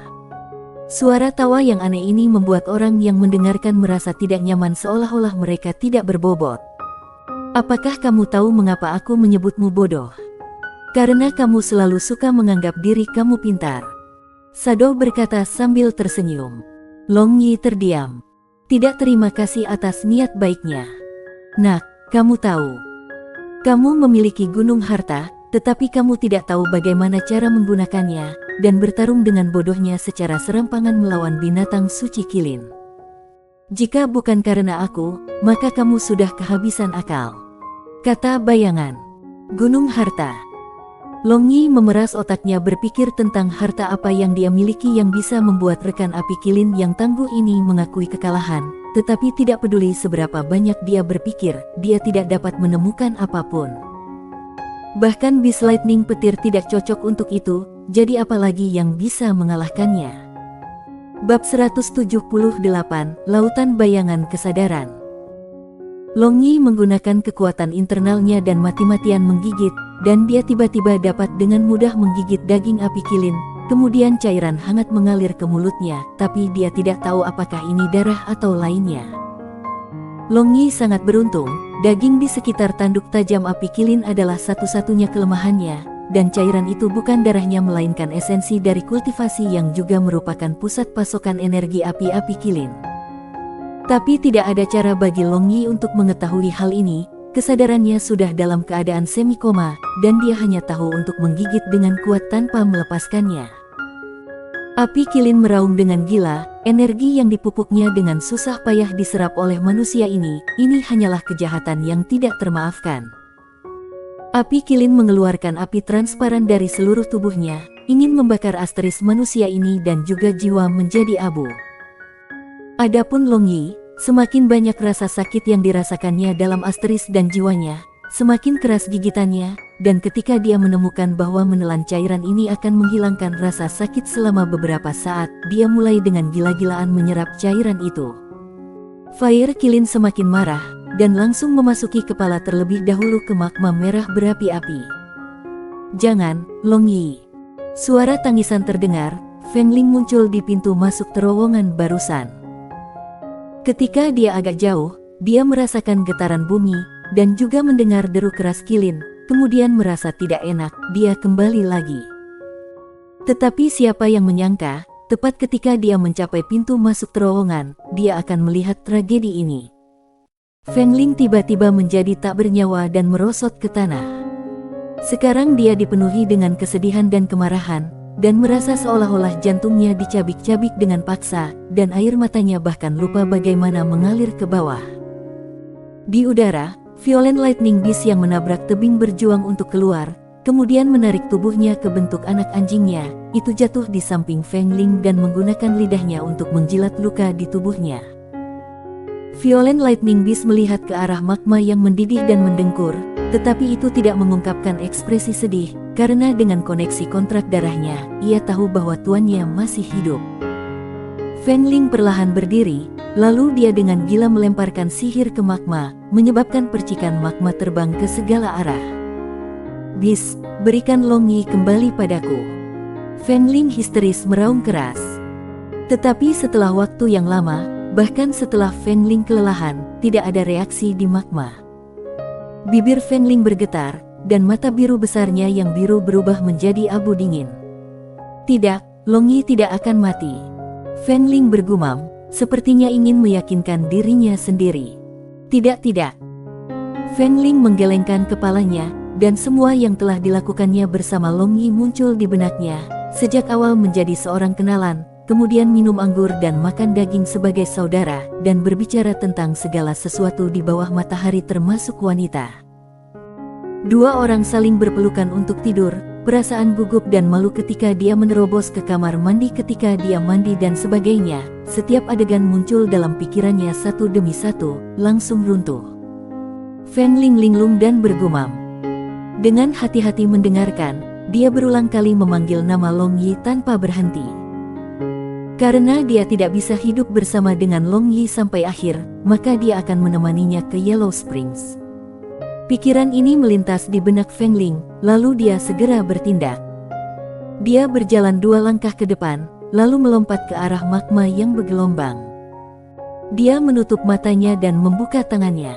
Suara tawa yang aneh ini membuat orang yang mendengarkan merasa tidak nyaman seolah-olah mereka tidak berbobot. "Apakah kamu tahu mengapa aku menyebutmu bodoh? Karena kamu selalu suka menganggap diri kamu pintar." Shadow berkata sambil tersenyum. Long Yi terdiam. Tidak terima kasih atas niat baiknya. "Nak, kamu tahu. Kamu memiliki gunung harta, tetapi kamu tidak tahu bagaimana cara menggunakannya, dan bertarung dengan bodohnya secara serampangan melawan binatang suci Qilin. Jika bukan karena aku, maka kamu sudah kehabisan akal." Kata bayangan. Gunung harta. Long Yi memeras otaknya berpikir tentang harta apa yang dia miliki yang bisa membuat rekan api Qilin yang tangguh ini mengakui kekalahan, tetapi tidak peduli seberapa banyak dia berpikir, dia tidak dapat menemukan apapun. Bahkan bis lightning petir tidak cocok untuk itu, jadi apalagi yang bisa mengalahkannya. Bab 178, Lautan Bayangan Kesadaran. Long Yi menggunakan kekuatan internalnya dan mati-matian menggigit, dan dia tiba-tiba dapat dengan mudah menggigit daging api Qilin, kemudian cairan hangat mengalir ke mulutnya, tapi dia tidak tahu apakah ini darah atau lainnya. Long Yi sangat beruntung, daging di sekitar tanduk tajam api Qilin adalah satu-satunya kelemahannya, dan cairan itu bukan darahnya melainkan esensi dari kultivasi yang juga merupakan pusat pasokan energi api-api Qilin. Tapi tidak ada cara bagi Long Yi untuk mengetahui hal ini, kesadarannya sudah dalam keadaan semi-koma, dan dia hanya tahu untuk menggigit dengan kuat tanpa melepaskannya. Api Qilin meraung dengan gila, energi yang dipupuknya dengan susah payah diserap oleh manusia ini hanyalah kejahatan yang tidak termaafkan. Api Qilin mengeluarkan api transparan dari seluruh tubuhnya, ingin membakar asteris manusia ini dan juga jiwa menjadi abu. Adapun Long Yi, semakin banyak rasa sakit yang dirasakannya dalam asteris dan jiwanya, semakin keras gigitannya, dan ketika dia menemukan bahwa menelan cairan ini akan menghilangkan rasa sakit selama beberapa saat, dia mulai dengan gila-gilaan menyerap cairan itu. Fire Qilin semakin marah, dan langsung memasuki kepala terlebih dahulu ke magma merah berapi-api. "Jangan, Long Yi!" Suara tangisan terdengar, Feng Ling muncul di pintu masuk terowongan barusan. Ketika dia agak jauh, dia merasakan getaran bumi, dan juga mendengar deru keras Qilin, kemudian merasa tidak enak, dia kembali lagi. Tetapi siapa yang menyangka, tepat ketika dia mencapai pintu masuk terowongan, dia akan melihat tragedi ini. Feng Ling tiba-tiba menjadi tak bernyawa dan merosot ke tanah. Sekarang dia dipenuhi dengan kesedihan dan kemarahan, dan merasa seolah-olah jantungnya dicabik-cabik dengan paksa, dan air matanya bahkan lupa bagaimana mengalir ke bawah. Di udara, Violent Lightning Beast yang menabrak tebing berjuang untuk keluar, kemudian menarik tubuhnya ke bentuk anak anjingnya, itu jatuh di samping Feng Ling dan menggunakan lidahnya untuk menjilat luka di tubuhnya. Violent Lightning Beast melihat ke arah magma yang mendidih dan mendengkur, tetapi itu tidak mengungkapkan ekspresi sedih, karena dengan koneksi kontrak darahnya, ia tahu bahwa tuannya masih hidup. Fengling perlahan berdiri, lalu dia dengan gila melemparkan sihir ke magma, menyebabkan percikan magma terbang ke segala arah. Bis, berikan Long Yi kembali padaku. Fengling histeris meraung keras. Tetapi setelah waktu yang lama, bahkan setelah Fengling kelelahan, tidak ada reaksi di magma. Bibir Fengling bergetar, dan mata biru besarnya yang biru berubah menjadi abu dingin. Tidak, Long Yi tidak akan mati. Fengling bergumam, sepertinya ingin meyakinkan dirinya sendiri. Tidak. Fengling menggelengkan kepalanya, dan semua yang telah dilakukannya bersama Long Yi muncul di benaknya. Sejak awal menjadi seorang kenalan, kemudian minum anggur dan makan daging sebagai saudara, dan berbicara tentang segala sesuatu di bawah matahari termasuk wanita. Dua orang saling berpelukan untuk tidur, perasaan gugup dan malu ketika dia menerobos ke kamar mandi ketika dia mandi dan sebagainya. Setiap adegan muncul dalam pikirannya satu demi satu, langsung runtuh. Fengling linglung dan bergumam. Dengan hati-hati mendengarkan, dia berulang kali memanggil nama Long Yi tanpa berhenti. Karena dia tidak bisa hidup bersama dengan Long Yi sampai akhir, maka dia akan menemaninya ke Yellow Springs. Pikiran ini melintas di benak Fengling, lalu dia segera bertindak. Dia berjalan 2 langkah ke depan, lalu melompat ke arah magma yang bergelombang. Dia menutup matanya dan membuka tangannya.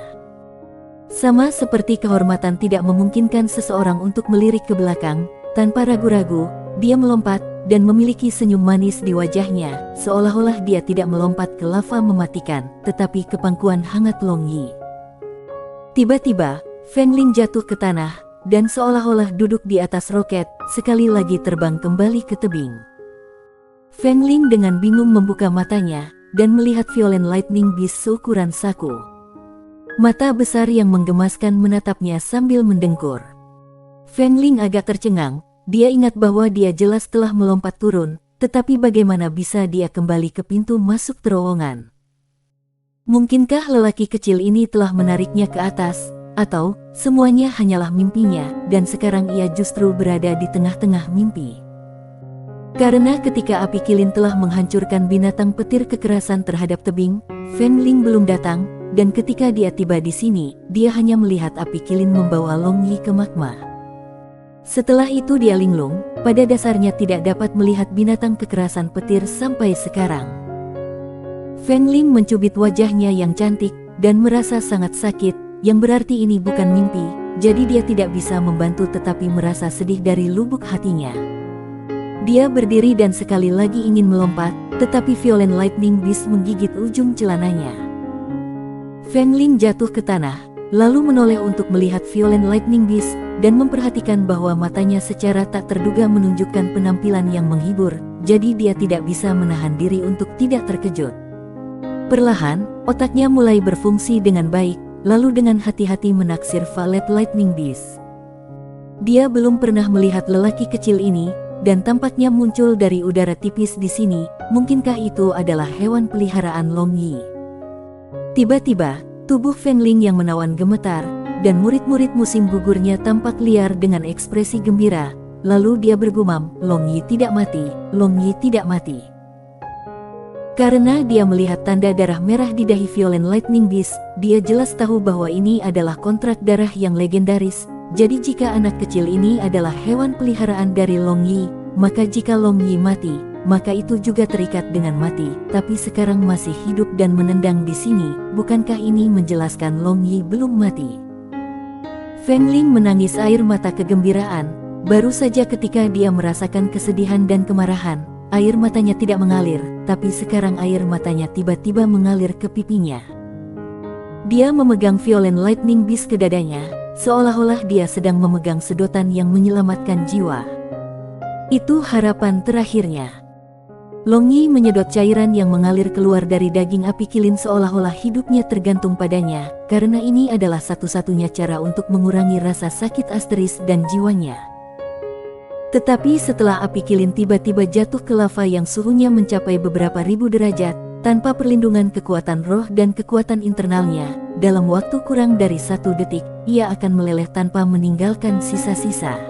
Sama seperti kehormatan tidak memungkinkan seseorang untuk melirik ke belakang, tanpa ragu-ragu, dia melompat, dan memiliki senyum manis di wajahnya, seolah-olah dia tidak melompat ke lava mematikan, tetapi ke pangkuan hangat Long Yi. Tiba-tiba, Fengling jatuh ke tanah, dan seolah-olah duduk di atas roket, sekali lagi terbang kembali ke tebing. Fengling dengan bingung membuka matanya, dan melihat Violet Lightning Beast seukuran saku. Mata besar yang menggemaskan menatapnya sambil mendengkur. Fengling agak tercengang. Dia ingat bahwa dia jelas telah melompat turun, tetapi bagaimana bisa dia kembali ke pintu masuk terowongan? Mungkinkah lelaki kecil ini telah menariknya ke atas, atau semuanya hanyalah mimpinya, dan sekarang ia justru berada di tengah-tengah mimpi? Karena ketika api kilin telah menghancurkan binatang petir kekerasan terhadap tebing, Fengling belum datang, dan ketika dia tiba di sini, dia hanya melihat api kilin membawa Long Yi ke magma. Setelah itu dia linglung, pada dasarnya tidak dapat melihat binatang kekerasan petir sampai sekarang. Fengling mencubit wajahnya yang cantik, dan merasa sangat sakit, yang berarti ini bukan mimpi, jadi dia tidak bisa membantu tetapi merasa sedih dari lubuk hatinya. Dia berdiri dan sekali lagi ingin melompat, tetapi Violet Lightning Beast menggigit ujung celananya. Fengling jatuh ke tanah, lalu menoleh untuk melihat Violet Lightning Beast, dan memperhatikan bahwa matanya secara tak terduga menunjukkan penampilan yang menghibur, jadi dia tidak bisa menahan diri untuk tidak terkejut. Perlahan, otaknya mulai berfungsi dengan baik, lalu dengan hati-hati menaksir Violet Lightning Beast. Dia belum pernah melihat lelaki kecil ini, dan tampaknya muncul dari udara tipis di sini. Mungkinkah itu adalah hewan peliharaan Long Yi? Tiba-tiba, tubuh Fengling yang menawan gemetar, dan murid-murid musim gugurnya tampak liar dengan ekspresi gembira. Lalu dia bergumam, Long Yi tidak mati, Long Yi tidak mati. Karena dia melihat tanda darah merah di dahi Violet Lightning Beast, dia jelas tahu bahwa ini adalah kontrak darah yang legendaris. Jadi jika anak kecil ini adalah hewan peliharaan dari Long Yi, maka jika Long Yi mati, maka itu juga terikat dengan mati, tapi sekarang masih hidup dan menendang di sini. Bukankah ini menjelaskan Long Yi belum mati? Fengling menangis air mata kegembiraan. Baru saja ketika dia merasakan kesedihan dan kemarahan, air matanya tidak mengalir, tapi sekarang air matanya tiba-tiba mengalir ke pipinya. Dia memegang Violet Lightning Beast ke dadanya, seolah-olah dia sedang memegang sedotan yang menyelamatkan jiwa. Itu harapan terakhirnya. Long Yi menyedot cairan yang mengalir keluar dari daging api kilin seolah-olah hidupnya tergantung padanya, karena ini adalah satu-satunya cara untuk mengurangi rasa sakit asteris dan jiwanya. Tetapi setelah api kilin tiba-tiba jatuh ke lava yang suhunya mencapai beberapa ribu derajat, tanpa perlindungan kekuatan roh dan kekuatan internalnya, dalam waktu kurang dari 1 detik, ia akan meleleh tanpa meninggalkan sisa-sisa.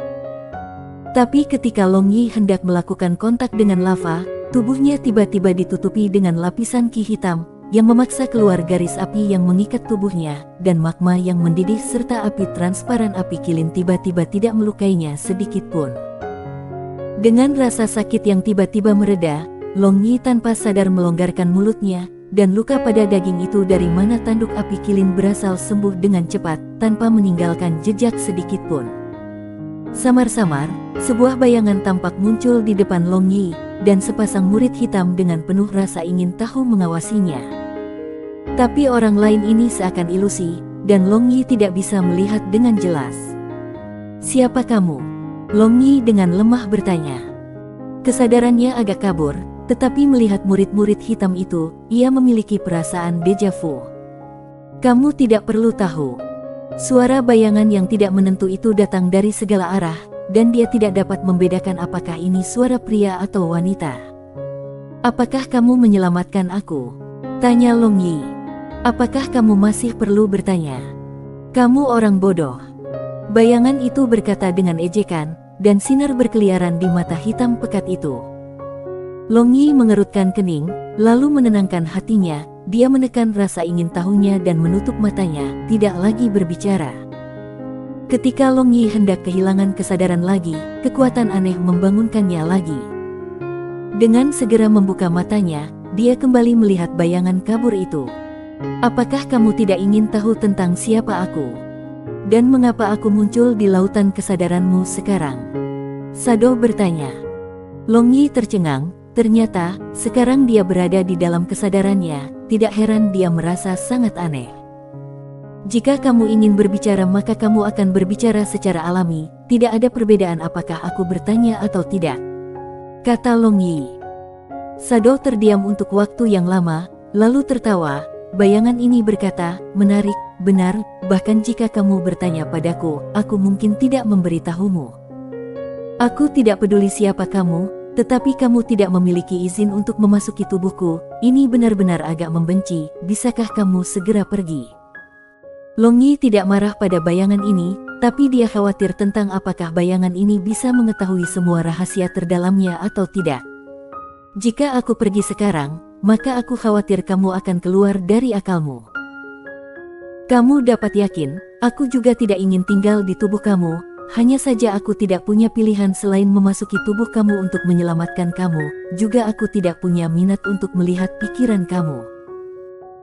Tapi ketika Long Yi hendak melakukan kontak dengan lava, tubuhnya tiba-tiba ditutupi dengan lapisan ki hitam, yang memaksa keluar garis api yang mengikat tubuhnya, dan magma yang mendidih serta api transparan api kilin tiba-tiba tidak melukainya sedikit pun. Dengan rasa sakit yang tiba-tiba mereda, Long Yi tanpa sadar melonggarkan mulutnya, dan luka pada daging itu dari mana tanduk api kilin berasal sembuh dengan cepat, tanpa meninggalkan jejak sedikit pun. Samar-samar, sebuah bayangan tampak muncul di depan Long Yi, dan sepasang murid hitam dengan penuh rasa ingin tahu mengawasinya. Tapi orang lain ini seakan ilusi, dan Long Yi tidak bisa melihat dengan jelas. "Siapa kamu?" Long Yi dengan lemah bertanya. Kesadarannya agak kabur, tetapi melihat murid-murid hitam itu, ia memiliki perasaan deja vu. "Kamu tidak perlu tahu." Suara bayangan yang tidak menentu itu datang dari segala arah, dan dia tidak dapat membedakan apakah ini suara pria atau wanita. "Apakah kamu menyelamatkan aku?" tanya Long Yi. "Apakah kamu masih perlu bertanya? Kamu orang bodoh." Bayangan itu berkata dengan ejekan, dan sinar berkeliaran di mata hitam pekat itu. Long Yi mengerutkan kening, lalu menenangkan hatinya, dia menekan rasa ingin tahunya dan menutup matanya, tidak lagi berbicara. Ketika Long Yi hendak kehilangan kesadaran lagi, kekuatan aneh membangunkannya lagi. Dengan segera membuka matanya, dia kembali melihat bayangan kabur itu. "Apakah kamu tidak ingin tahu tentang siapa aku? Dan mengapa aku muncul di lautan kesadaranmu sekarang?" Sado bertanya. Long Yi tercengang, ternyata, sekarang dia berada di dalam kesadarannya, tidak heran dia merasa sangat aneh. "Jika kamu ingin berbicara maka kamu akan berbicara secara alami, tidak ada perbedaan apakah aku bertanya atau tidak," kata Long Yi. Sado terdiam untuk waktu yang lama, lalu tertawa. Bayangan ini berkata, "Menarik, benar, bahkan jika kamu bertanya padaku, aku mungkin tidak memberitahumu. Aku tidak peduli siapa kamu, tetapi kamu tidak memiliki izin untuk memasuki tubuhku, ini benar-benar agak membenci, bisakah kamu segera pergi?" Long Yi tidak marah pada bayangan ini, tapi dia khawatir tentang apakah bayangan ini bisa mengetahui semua rahasia terdalamnya atau tidak. "Jika aku pergi sekarang, maka aku khawatir kamu akan keluar dari akalmu. Kamu dapat yakin, aku juga tidak ingin tinggal di tubuh kamu, hanya saja aku tidak punya pilihan selain memasuki tubuh kamu untuk menyelamatkan kamu, juga aku tidak punya minat untuk melihat pikiran kamu."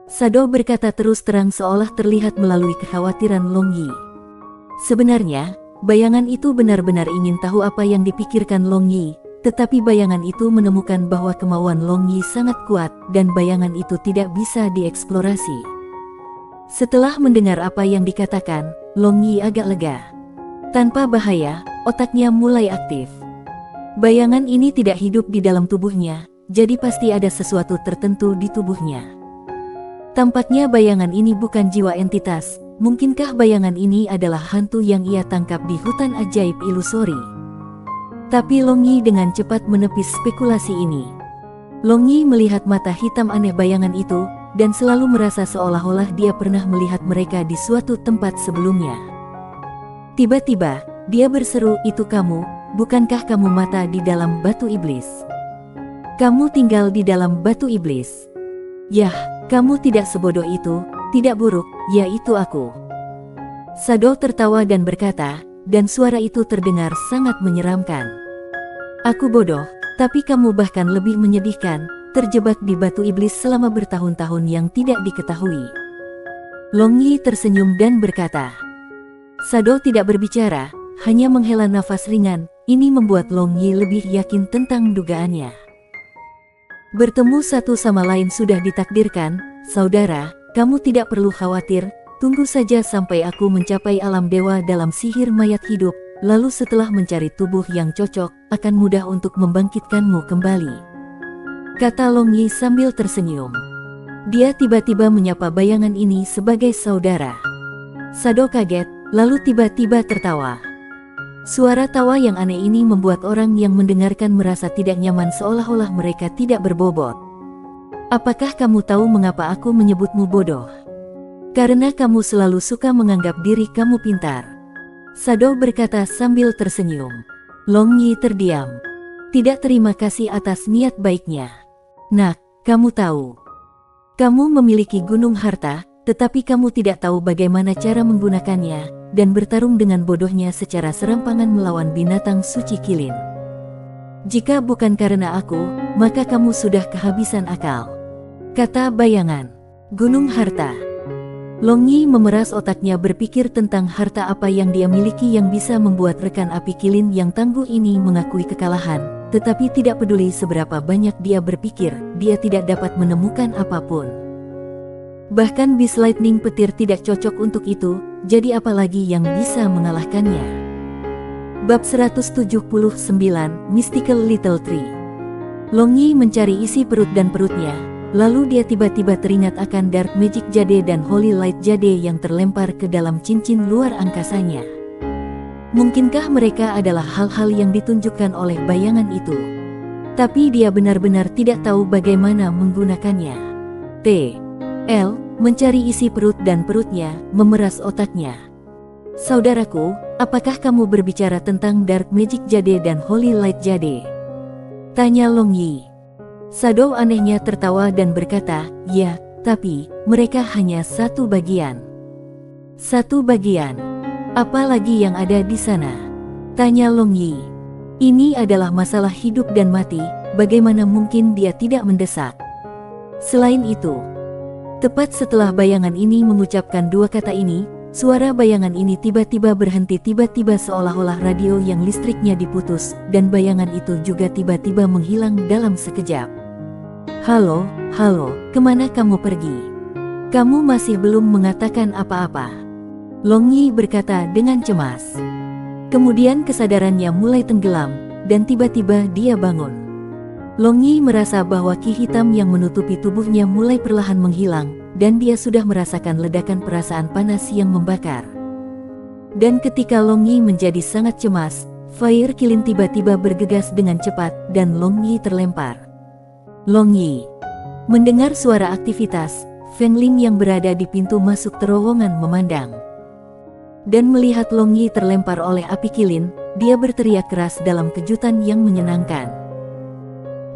Sado berkata terus terang seolah terlihat melalui kekhawatiran Long Yi. Sebenarnya, bayangan itu benar-benar ingin tahu apa yang dipikirkan Long Yi, tetapi bayangan itu menemukan bahwa kemauan Long Yi sangat kuat, dan bayangan itu tidak bisa dieksplorasi. Setelah mendengar apa yang dikatakan, Long Yi agak lega. Tanpa bahaya, otaknya mulai aktif. Bayangan ini tidak hidup di dalam tubuhnya, jadi pasti ada sesuatu tertentu di tubuhnya. Tampaknya bayangan ini bukan jiwa entitas, mungkinkah bayangan ini adalah hantu yang ia tangkap di hutan ajaib ilusori? Tapi Long Yi dengan cepat menepis spekulasi ini. Long Yi melihat mata hitam aneh bayangan itu, dan selalu merasa seolah-olah dia pernah melihat mereka di suatu tempat sebelumnya. Tiba-tiba, dia berseru, "Itu kamu, bukankah kamu mata di dalam batu iblis? Kamu tinggal di dalam batu iblis. Yah, kamu tidak sebodoh itu, tidak buruk, ya itu aku." Sado tertawa dan berkata, dan suara itu terdengar sangat menyeramkan. "Aku bodoh, tapi kamu bahkan lebih menyedihkan, terjebak di batu iblis selama bertahun-tahun yang tidak diketahui." Long Yi tersenyum dan berkata. Sado tidak berbicara, hanya menghela nafas ringan, ini membuat Long Yi lebih yakin tentang dugaannya. Bertemu satu sama lain sudah ditakdirkan, saudara, kamu tidak perlu khawatir, tunggu saja sampai aku mencapai alam dewa dalam sihir mayat hidup, lalu setelah mencari tubuh yang cocok, akan mudah untuk membangkitkanmu kembali, kata Long Yi sambil tersenyum. Dia tiba-tiba menyapa bayangan ini sebagai saudara. Sado kaget, lalu tiba-tiba tertawa. Suara tawa yang aneh ini membuat orang yang mendengarkan merasa tidak nyaman seolah-olah mereka tidak berbobot. "Apakah kamu tahu mengapa aku menyebutmu bodoh? Karena kamu selalu suka menganggap diri kamu pintar," Sado berkata sambil tersenyum. Long Yi terdiam. Tidak terima kasih atas niat baiknya. Nak, kamu tahu. Kamu memiliki gunung harta, tetapi kamu tidak tahu bagaimana cara menggunakannya, dan bertarung dengan bodohnya secara serampangan melawan binatang suci Qilin. Jika bukan karena aku, maka kamu sudah kehabisan akal. Kata bayangan. Gunung harta. Long Yi memeras otaknya berpikir tentang harta apa yang dia miliki yang bisa membuat rekan api Qilin yang tangguh ini mengakui kekalahan, tetapi tidak peduli seberapa banyak dia berpikir, dia tidak dapat menemukan apapun. Bahkan Beast Lightning petir tidak cocok untuk itu, jadi apalagi yang bisa mengalahkannya. Bab 179, Mystical Little Tree. Long Yi mencari isi perut dan perutnya, lalu dia tiba-tiba teringat akan Dark Magic Jade dan Holy Light Jade yang terlempar ke dalam cincin luar angkasanya. Mungkinkah mereka adalah hal-hal yang ditunjukkan oleh bayangan itu? Tapi dia benar-benar tidak tahu bagaimana menggunakannya. L. Mencari isi perut dan perutnya, memeras otaknya. Saudaraku, apakah kamu berbicara tentang Dark Magic Jade dan Holy Light Jade? Tanya Long Yi. Shadow anehnya tertawa dan berkata, ya, tapi mereka hanya satu bagian. Satu bagian? Apa lagi yang ada di sana? Tanya Long Yi. Ini adalah masalah hidup dan mati, bagaimana mungkin dia tidak mendesak? Selain itu, tepat setelah bayangan ini mengucapkan dua kata ini, suara bayangan ini tiba-tiba berhenti tiba-tiba seolah-olah radio yang listriknya diputus, dan bayangan itu juga tiba-tiba menghilang dalam sekejap. Halo, kemana kamu pergi? Kamu masih belum mengatakan apa-apa. Long Yi berkata dengan cemas. Kemudian kesadarannya mulai tenggelam, dan tiba-tiba dia bangun. Long Yi merasa bahwa ki hitam yang menutupi tubuhnya mulai perlahan menghilang, dan dia sudah merasakan ledakan perasaan panas yang membakar. Dan ketika Long Yi menjadi sangat cemas, Fire Qilin tiba-tiba bergegas dengan cepat, dan Long Yi terlempar. Long Yi mendengar suara aktivitas, Feng Ling yang berada di pintu masuk terowongan memandang. Dan melihat Long Yi terlempar oleh api Qilin, dia berteriak keras dalam kejutan yang menyenangkan.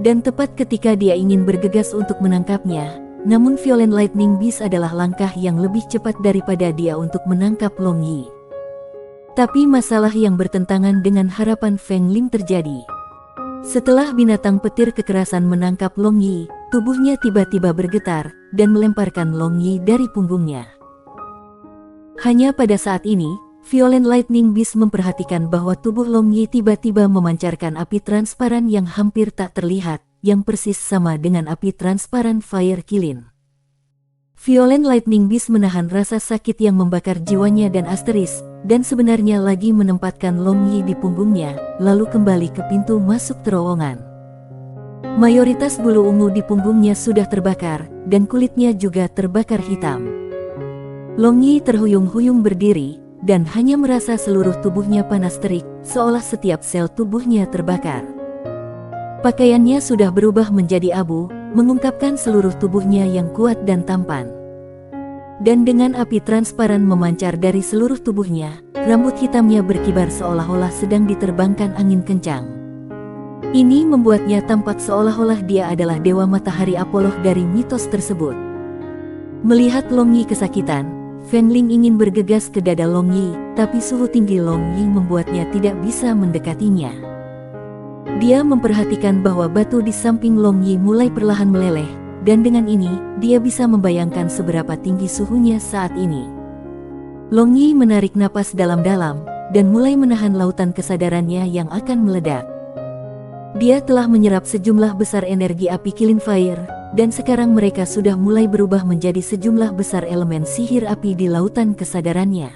Dan tepat ketika dia ingin bergegas untuk menangkapnya, namun Violent Lightning Beast adalah langkah yang lebih cepat daripada dia untuk menangkap Long Yi. Tapi masalah yang bertentangan dengan harapan Feng Ling terjadi. Setelah binatang petir kekerasan menangkap Long Yi, tubuhnya tiba-tiba bergetar, dan melemparkan Long Yi dari punggungnya. Hanya pada saat ini, Violent Lightning Beast memperhatikan bahwa tubuh Long Yi tiba-tiba memancarkan api transparan yang hampir tak terlihat, yang persis sama dengan api transparan Fire Qilin. Violent Lightning Beast menahan rasa sakit yang membakar jiwanya dan Asteris, dan sebenarnya lagi menempatkan Long Yi di punggungnya, lalu kembali ke pintu masuk terowongan. Mayoritas bulu ungu di punggungnya sudah terbakar, dan kulitnya juga terbakar hitam. Long Yi terhuyung-huyung berdiri, dan hanya merasa seluruh tubuhnya panas terik, seolah setiap sel tubuhnya terbakar. Pakaiannya sudah berubah menjadi abu, mengungkapkan seluruh tubuhnya yang kuat dan tampan. Dan dengan api transparan memancar dari seluruh tubuhnya, rambut hitamnya berkibar seolah-olah sedang diterbangkan angin kencang. Ini membuatnya tampak seolah-olah dia adalah dewa matahari Apollo dari mitos tersebut. Melihat Long Yi kesakitan, Feng Ling ingin bergegas ke dada Long Yi, tapi suhu tinggi Long Yi membuatnya tidak bisa mendekatinya. Dia memperhatikan bahwa batu di samping Long Yi mulai perlahan meleleh, dan dengan ini, dia bisa membayangkan seberapa tinggi suhunya saat ini. Long Yi menarik napas dalam-dalam, dan mulai menahan lautan kesadarannya yang akan meledak. Dia telah menyerap sejumlah besar energi api Qilin Fire, dan sekarang mereka sudah mulai berubah menjadi sejumlah besar elemen sihir api di lautan kesadarannya.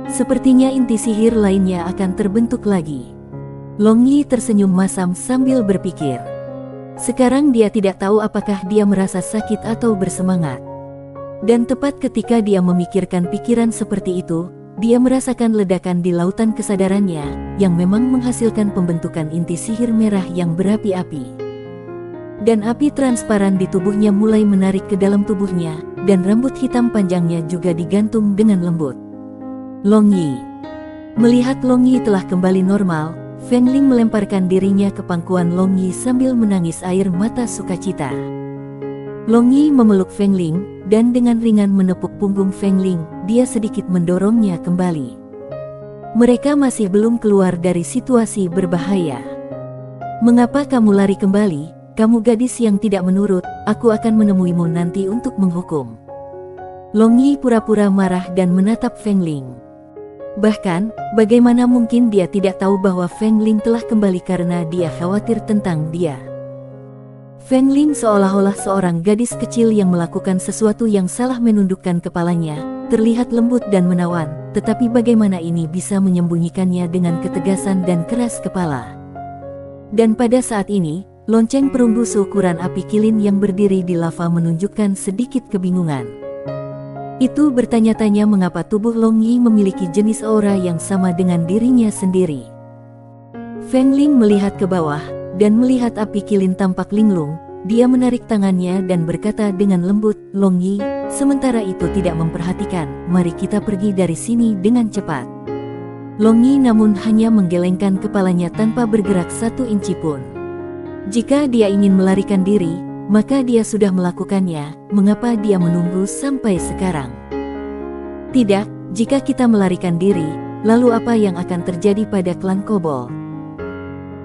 Sepertinya inti sihir lainnya akan terbentuk lagi. Long Yi tersenyum masam sambil berpikir. Sekarang dia tidak tahu apakah dia merasa sakit atau bersemangat. Dan tepat ketika dia memikirkan pikiran seperti itu, dia merasakan ledakan di lautan kesadarannya, yang memang menghasilkan pembentukan inti sihir merah yang berapi-api. Dan api transparan di tubuhnya mulai menarik ke dalam tubuhnya, dan rambut hitam panjangnya juga digantung dengan lembut. Long Yi. Melihat Long Yi telah kembali normal, Feng Ling melemparkan dirinya ke pangkuan Long Yi sambil menangis air mata sukacita. Long Yi memeluk Feng Ling, dan dengan ringan menepuk punggung Feng Ling, dia sedikit mendorongnya kembali. Mereka masih belum keluar dari situasi berbahaya. "Mengapa kamu lari kembali? Kamu gadis yang tidak menurut, aku akan menemuimu nanti untuk menghukum." Long Yi pura-pura marah dan menatap Feng Ling. Bahkan, bagaimana mungkin dia tidak tahu bahwa Feng Ling telah kembali karena dia khawatir tentang dia. Feng Ling seolah-olah seorang gadis kecil yang melakukan sesuatu yang salah, menundukkan kepalanya, terlihat lembut dan menawan, tetapi bagaimana ini bisa menyembunyikannya dengan ketegasan dan keras kepala. Dan pada saat ini, lonceng perunggu seukuran api kilin yang berdiri di lava menunjukkan sedikit kebingungan. Itu bertanya-tanya mengapa tubuh Long Yi memiliki jenis aura yang sama dengan dirinya sendiri. Feng Ling melihat ke bawah, dan melihat api kilin tampak linglung. Dia menarik tangannya dan berkata dengan lembut, "Long Yi, sementara itu tidak memperhatikan, mari kita pergi dari sini dengan cepat." Long Yi namun hanya menggelengkan kepalanya tanpa bergerak 1 inci pun. Jika dia ingin melarikan diri, maka dia sudah melakukannya. Mengapa dia menunggu sampai sekarang? Tidak, jika kita melarikan diri, lalu apa yang akan terjadi pada klan Kobol?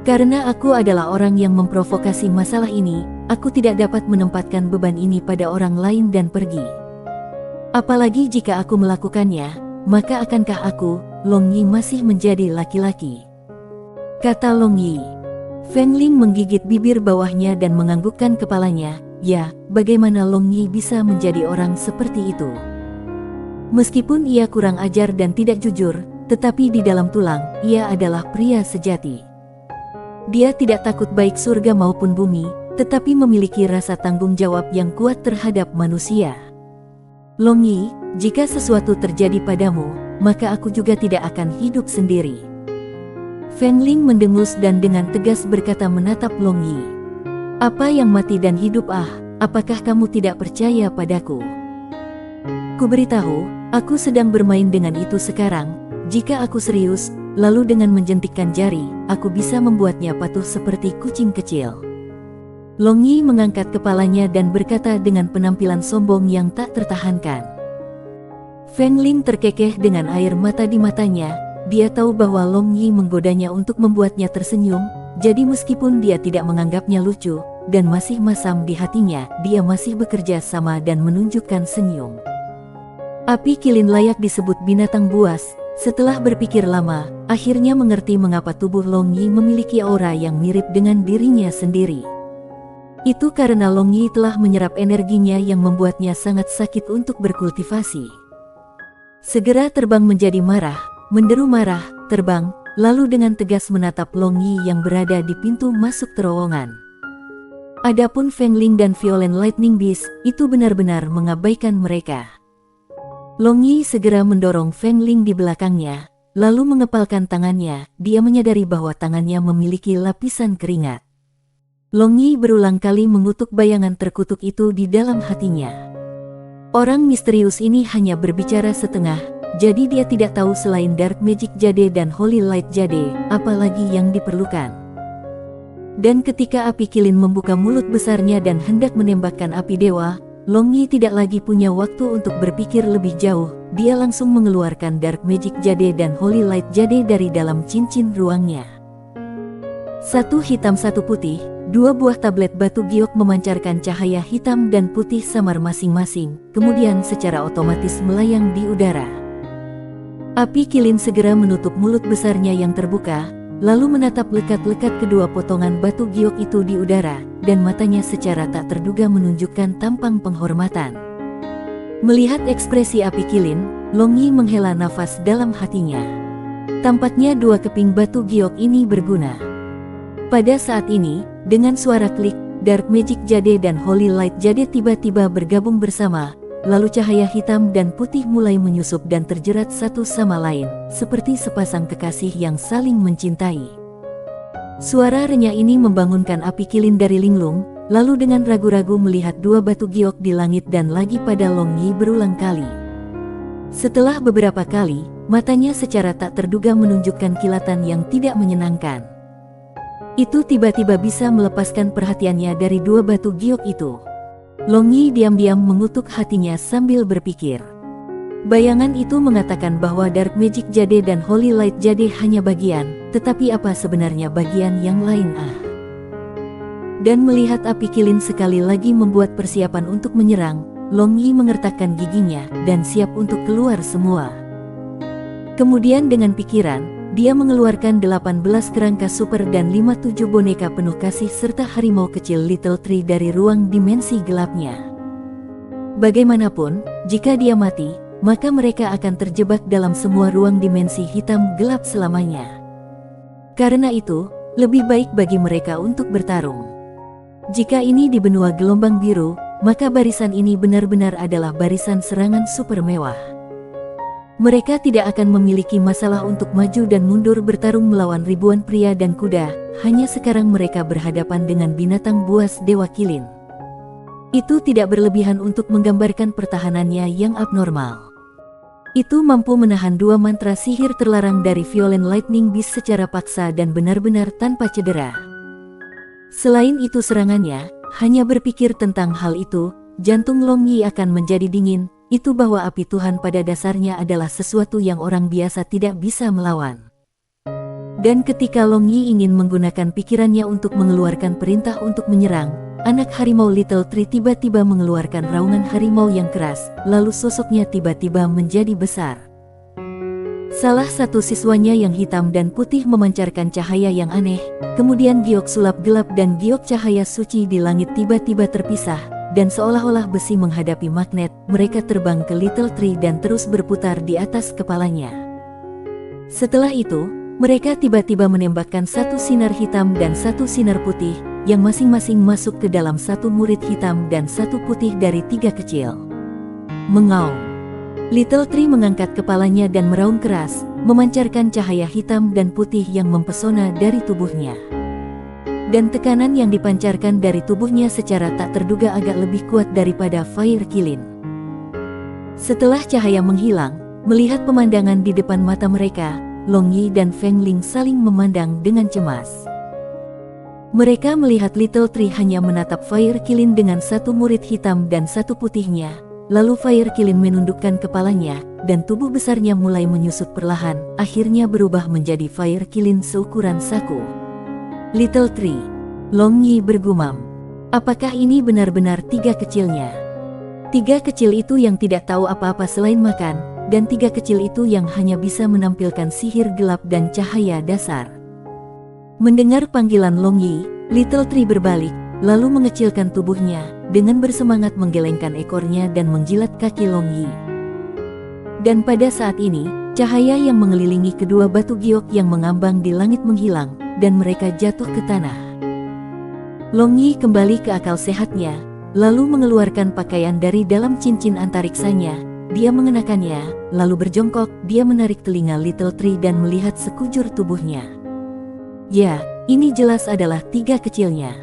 Karena aku adalah orang yang memprovokasi masalah ini, aku tidak dapat menempatkan beban ini pada orang lain dan pergi. Apalagi jika aku melakukannya, maka akankah aku, Long Yi, masih menjadi laki-laki? Kata Long Yi. Feng Ling menggigit bibir bawahnya dan menganggukkan kepalanya. Ya, bagaimana Long Yi bisa menjadi orang seperti itu? Meskipun ia kurang ajar dan tidak jujur, tetapi di dalam tulang, ia adalah pria sejati. Dia tidak takut baik surga maupun bumi, tetapi memiliki rasa tanggung jawab yang kuat terhadap manusia. Long Yi, jika sesuatu terjadi padamu, maka aku juga tidak akan hidup sendiri. Feng Ling mendengus dan dengan tegas berkata menatap Long Yi. "Apa yang mati dan hidup? Apakah kamu tidak percaya padaku? Kuberitahu, aku sedang bermain dengan itu sekarang. Jika aku serius, lalu dengan menjentikkan jari, aku bisa membuatnya patuh seperti kucing kecil." Long Yi mengangkat kepalanya dan berkata dengan penampilan sombong yang tak tertahankan. Feng Ling terkekeh dengan air mata di matanya. Dia tahu bahwa Long Yi menggodanya untuk membuatnya tersenyum, jadi meskipun dia tidak menganggapnya lucu, dan masih masam di hatinya, dia masih bekerja sama dan menunjukkan senyum. Api kilin layak disebut binatang buas. Setelah berpikir lama, akhirnya mengerti mengapa tubuh Long Yi memiliki aura yang mirip dengan dirinya sendiri. Itu karena Long Yi telah menyerap energinya yang membuatnya sangat sakit untuk berkultivasi. Segera terbang menjadi marah, menderu marah, terbang, lalu dengan tegas menatap Long Yi yang berada di pintu masuk terowongan. Adapun Feng Ling dan Violet Lightning Beast, itu benar-benar mengabaikan mereka. Long Yi segera mendorong Feng Ling di belakangnya, lalu mengepalkan tangannya. Dia menyadari bahwa tangannya memiliki lapisan keringat. Long Yi berulang kali mengutuk bayangan terkutuk itu di dalam hatinya. Orang misterius ini hanya berbicara setengah, jadi dia tidak tahu selain Dark Magic Jade dan Holy Light Jade, apalagi yang diperlukan. Dan ketika api kilin membuka mulut besarnya dan hendak menembakkan api dewa, Long Yi tidak lagi punya waktu untuk berpikir lebih jauh. Dia langsung mengeluarkan Dark Magic Jade dan Holy Light Jade dari dalam cincin ruangnya. Satu hitam satu putih, dua buah tablet batu giok memancarkan cahaya hitam dan putih samar masing-masing, kemudian secara otomatis melayang di udara. Api kilin segera menutup mulut besarnya yang terbuka, lalu menatap lekat-lekat kedua potongan batu giok itu di udara, dan matanya secara tak terduga menunjukkan tampang penghormatan. Melihat ekspresi api kilin, Long Yi menghela nafas dalam hatinya. Tampaknya dua keping batu giok ini berguna. Pada saat ini, dengan suara klik, Dark Magic Jade dan Holy Light Jade tiba-tiba bergabung bersama, lalu cahaya hitam dan putih mulai menyusup dan terjerat satu sama lain, seperti sepasang kekasih yang saling mencintai. Suara renyah ini membangunkan api kilin dari linglung, lalu dengan ragu-ragu melihat dua batu giok di langit dan lagi pada Long Yi berulang kali. Setelah beberapa kali, matanya secara tak terduga menunjukkan kilatan yang tidak menyenangkan. Itu tiba-tiba bisa melepaskan perhatiannya dari dua batu giok itu. Long Yi diam-diam mengutuk hatinya sambil berpikir. Bayangan itu mengatakan bahwa Dark Magic Jade dan Holy Light Jade hanya bagian, tetapi apa sebenarnya bagian yang lain Dan melihat api kilin sekali lagi membuat persiapan untuk menyerang, Long Yi mengertakkan giginya dan siap untuk keluar semua. Kemudian dengan pikiran, dia mengeluarkan 18 kerangka super dan 57 boneka penuh kasih serta harimau kecil Little Tree dari ruang dimensi gelapnya. Bagaimanapun, jika dia mati, maka mereka akan terjebak dalam semua ruang dimensi hitam gelap selamanya. Karena itu, lebih baik bagi mereka untuk bertarung. Jika ini di benua gelombang biru, maka barisan ini benar-benar adalah barisan serangan super mewah. Mereka tidak akan memiliki masalah untuk maju dan mundur bertarung melawan ribuan pria dan kuda, hanya sekarang mereka berhadapan dengan binatang buas Dewa Kilin. Itu tidak berlebihan untuk menggambarkan pertahanannya yang abnormal. Itu mampu menahan dua mantra sihir terlarang dari Violent Lightning Beast secara paksa dan benar-benar tanpa cedera. Selain itu serangannya, hanya berpikir tentang hal itu, jantung Long Yi akan menjadi dingin. Itu bahwa api Tuhan pada dasarnya adalah sesuatu yang orang biasa tidak bisa melawan. Dan ketika Long Yi ingin menggunakan pikirannya untuk mengeluarkan perintah untuk menyerang, anak harimau Little Tree tiba-tiba mengeluarkan raungan harimau yang keras, lalu sosoknya tiba-tiba menjadi besar. Salah satu siswanya yang hitam dan putih memancarkan cahaya yang aneh, kemudian giok sulap gelap dan giok cahaya suci di langit tiba-tiba terpisah, dan seolah-olah besi menghadapi magnet, mereka terbang ke Little Tree dan terus berputar di atas kepalanya. Setelah itu, mereka tiba-tiba menembakkan satu sinar hitam dan satu sinar putih, yang masing-masing masuk ke dalam satu murid hitam dan satu putih dari tiga kecil. Mengaum. Little Tree mengangkat kepalanya dan meraung keras, memancarkan cahaya hitam dan putih yang mempesona dari tubuhnya. Dan tekanan yang dipancarkan dari tubuhnya secara tak terduga agak lebih kuat daripada Fire Kilin. Setelah cahaya menghilang, melihat pemandangan di depan mata mereka, Long Yi dan Feng Ling saling memandang dengan cemas. Mereka melihat Little Tree hanya menatap Fire Kilin dengan satu murid hitam dan satu putihnya, lalu Fire Kilin menundukkan kepalanya, dan tubuh besarnya mulai menyusut perlahan, akhirnya berubah menjadi Fire Kilin seukuran saku. Little Tree. Long Yi bergumam. Apakah ini benar-benar tiga kecilnya? Tiga kecil itu yang tidak tahu apa-apa selain makan, dan tiga kecil itu yang hanya bisa menampilkan sihir gelap dan cahaya dasar. Mendengar panggilan Long Yi, Little Tree berbalik, lalu mengecilkan tubuhnya, dengan bersemangat menggelengkan ekornya dan menjilat kaki Long Yi. Dan pada saat ini, cahaya yang mengelilingi kedua batu giok yang mengambang di langit menghilang, dan mereka jatuh ke tanah. Long Yi kembali ke akal sehatnya, lalu mengeluarkan pakaian dari dalam cincin antariksanya. Dia mengenakannya, lalu berjongkok, dia menarik telinga Little Tree dan melihat sekujur tubuhnya. Ya, ini jelas adalah tiga kecilnya.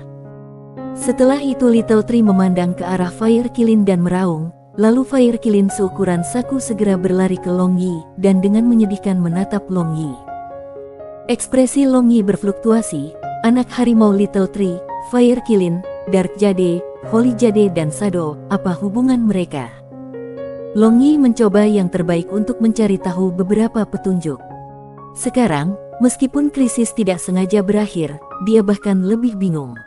Setelah itu Little Tree memandang ke arah Fire Kilin dan meraung, lalu Fire Kilin seukuran saku segera berlari ke Long Yi, dan dengan menyedihkan menatap Long Yi. Ekspresi Long Yi berfluktuasi, anak harimau Little Tree, Fire Kilin, Dark Jade, Holy Jade dan Shadow, apa hubungan mereka? Long Yi mencoba yang terbaik untuk mencari tahu beberapa petunjuk. Sekarang, meskipun krisis tidak sengaja berakhir, dia bahkan lebih bingung.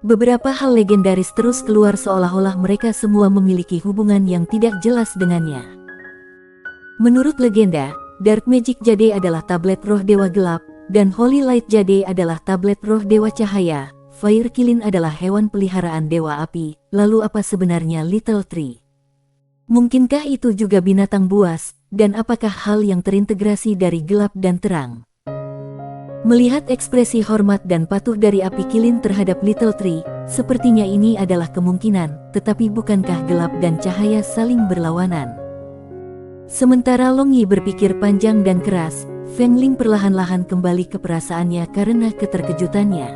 Beberapa hal legendaris terus keluar seolah-olah mereka semua memiliki hubungan yang tidak jelas dengannya. Menurut legenda, Dark Magic Jade adalah tablet roh dewa gelap, dan Holy Light Jade adalah tablet roh dewa cahaya. Fire Kilin adalah hewan peliharaan dewa api. Lalu apa sebenarnya Little Tree? Mungkinkah itu juga binatang buas, dan apakah hal yang terintegrasi dari gelap dan terang? Melihat ekspresi hormat dan patuh dari api kilin terhadap Little Tree, sepertinya ini adalah kemungkinan, tetapi bukankah gelap dan cahaya saling berlawanan? Sementara Long Yi berpikir panjang dan keras, Feng Ling perlahan-lahan kembali ke perasaannya karena keterkejutannya.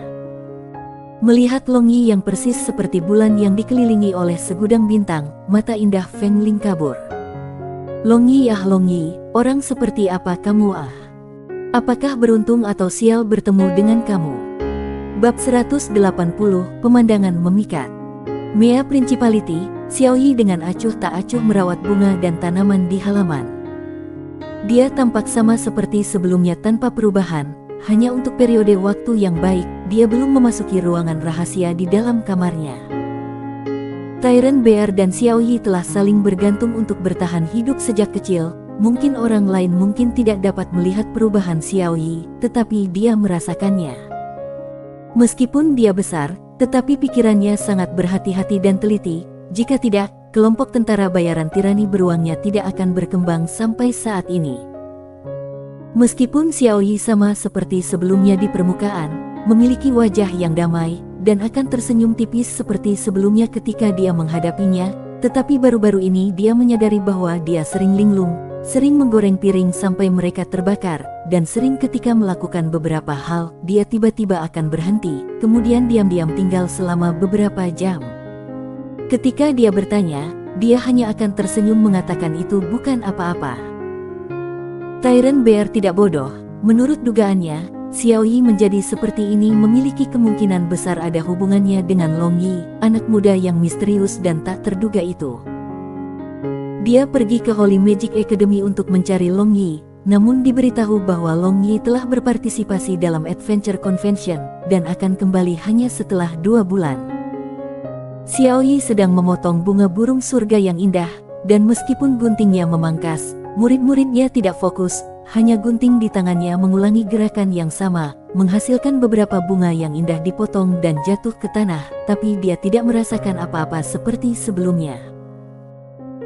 Melihat Long Yi yang persis seperti bulan yang dikelilingi oleh segudang bintang, mata indah Feng Ling kabur. Long Yi, ah Long Yi, orang seperti apa kamu ah? Apakah beruntung atau sial bertemu dengan kamu? Bab 180, Pemandangan Memikat. Mea Principality, Xiao Yi dengan acuh tak acuh merawat bunga dan tanaman di halaman. Dia tampak sama seperti sebelumnya tanpa perubahan, hanya untuk periode waktu yang baik, dia belum memasuki ruangan rahasia di dalam kamarnya. Tyrant Bear dan Xiao Yi telah saling bergantung untuk bertahan hidup sejak kecil. Mungkin orang lain mungkin tidak dapat melihat perubahan Xiao Yi, tetapi dia merasakannya. Meskipun dia besar, tetapi pikirannya sangat berhati-hati dan teliti. Jika tidak, kelompok tentara bayaran tirani beruangnya tidak akan berkembang sampai saat ini. Meskipun Xiao Yi sama seperti sebelumnya di permukaan, memiliki wajah yang damai, dan akan tersenyum tipis seperti sebelumnya ketika dia menghadapinya, tetapi baru-baru ini dia menyadari bahwa dia sering linglung, sering menggoreng piring sampai mereka terbakar, dan sering ketika melakukan beberapa hal, dia tiba-tiba akan berhenti, kemudian diam-diam tinggal selama beberapa jam. Ketika dia bertanya, dia hanya akan tersenyum mengatakan itu bukan apa-apa. Tyrant Bear tidak bodoh. Menurut dugaannya, Xiao Yi menjadi seperti ini memiliki kemungkinan besar ada hubungannya dengan Long Yi, anak muda yang misterius dan tak terduga itu. Dia pergi ke Holy Magic Academy untuk mencari Long Yi, namun diberitahu bahwa Long Yi telah berpartisipasi dalam Adventure Convention, dan akan kembali hanya setelah 2 bulan. Xiao Yi sedang memotong bunga burung surga yang indah, dan meskipun guntingnya memangkas, murid-muridnya tidak fokus, hanya gunting di tangannya mengulangi gerakan yang sama, menghasilkan beberapa bunga yang indah dipotong dan jatuh ke tanah, tapi dia tidak merasakan apa-apa seperti sebelumnya.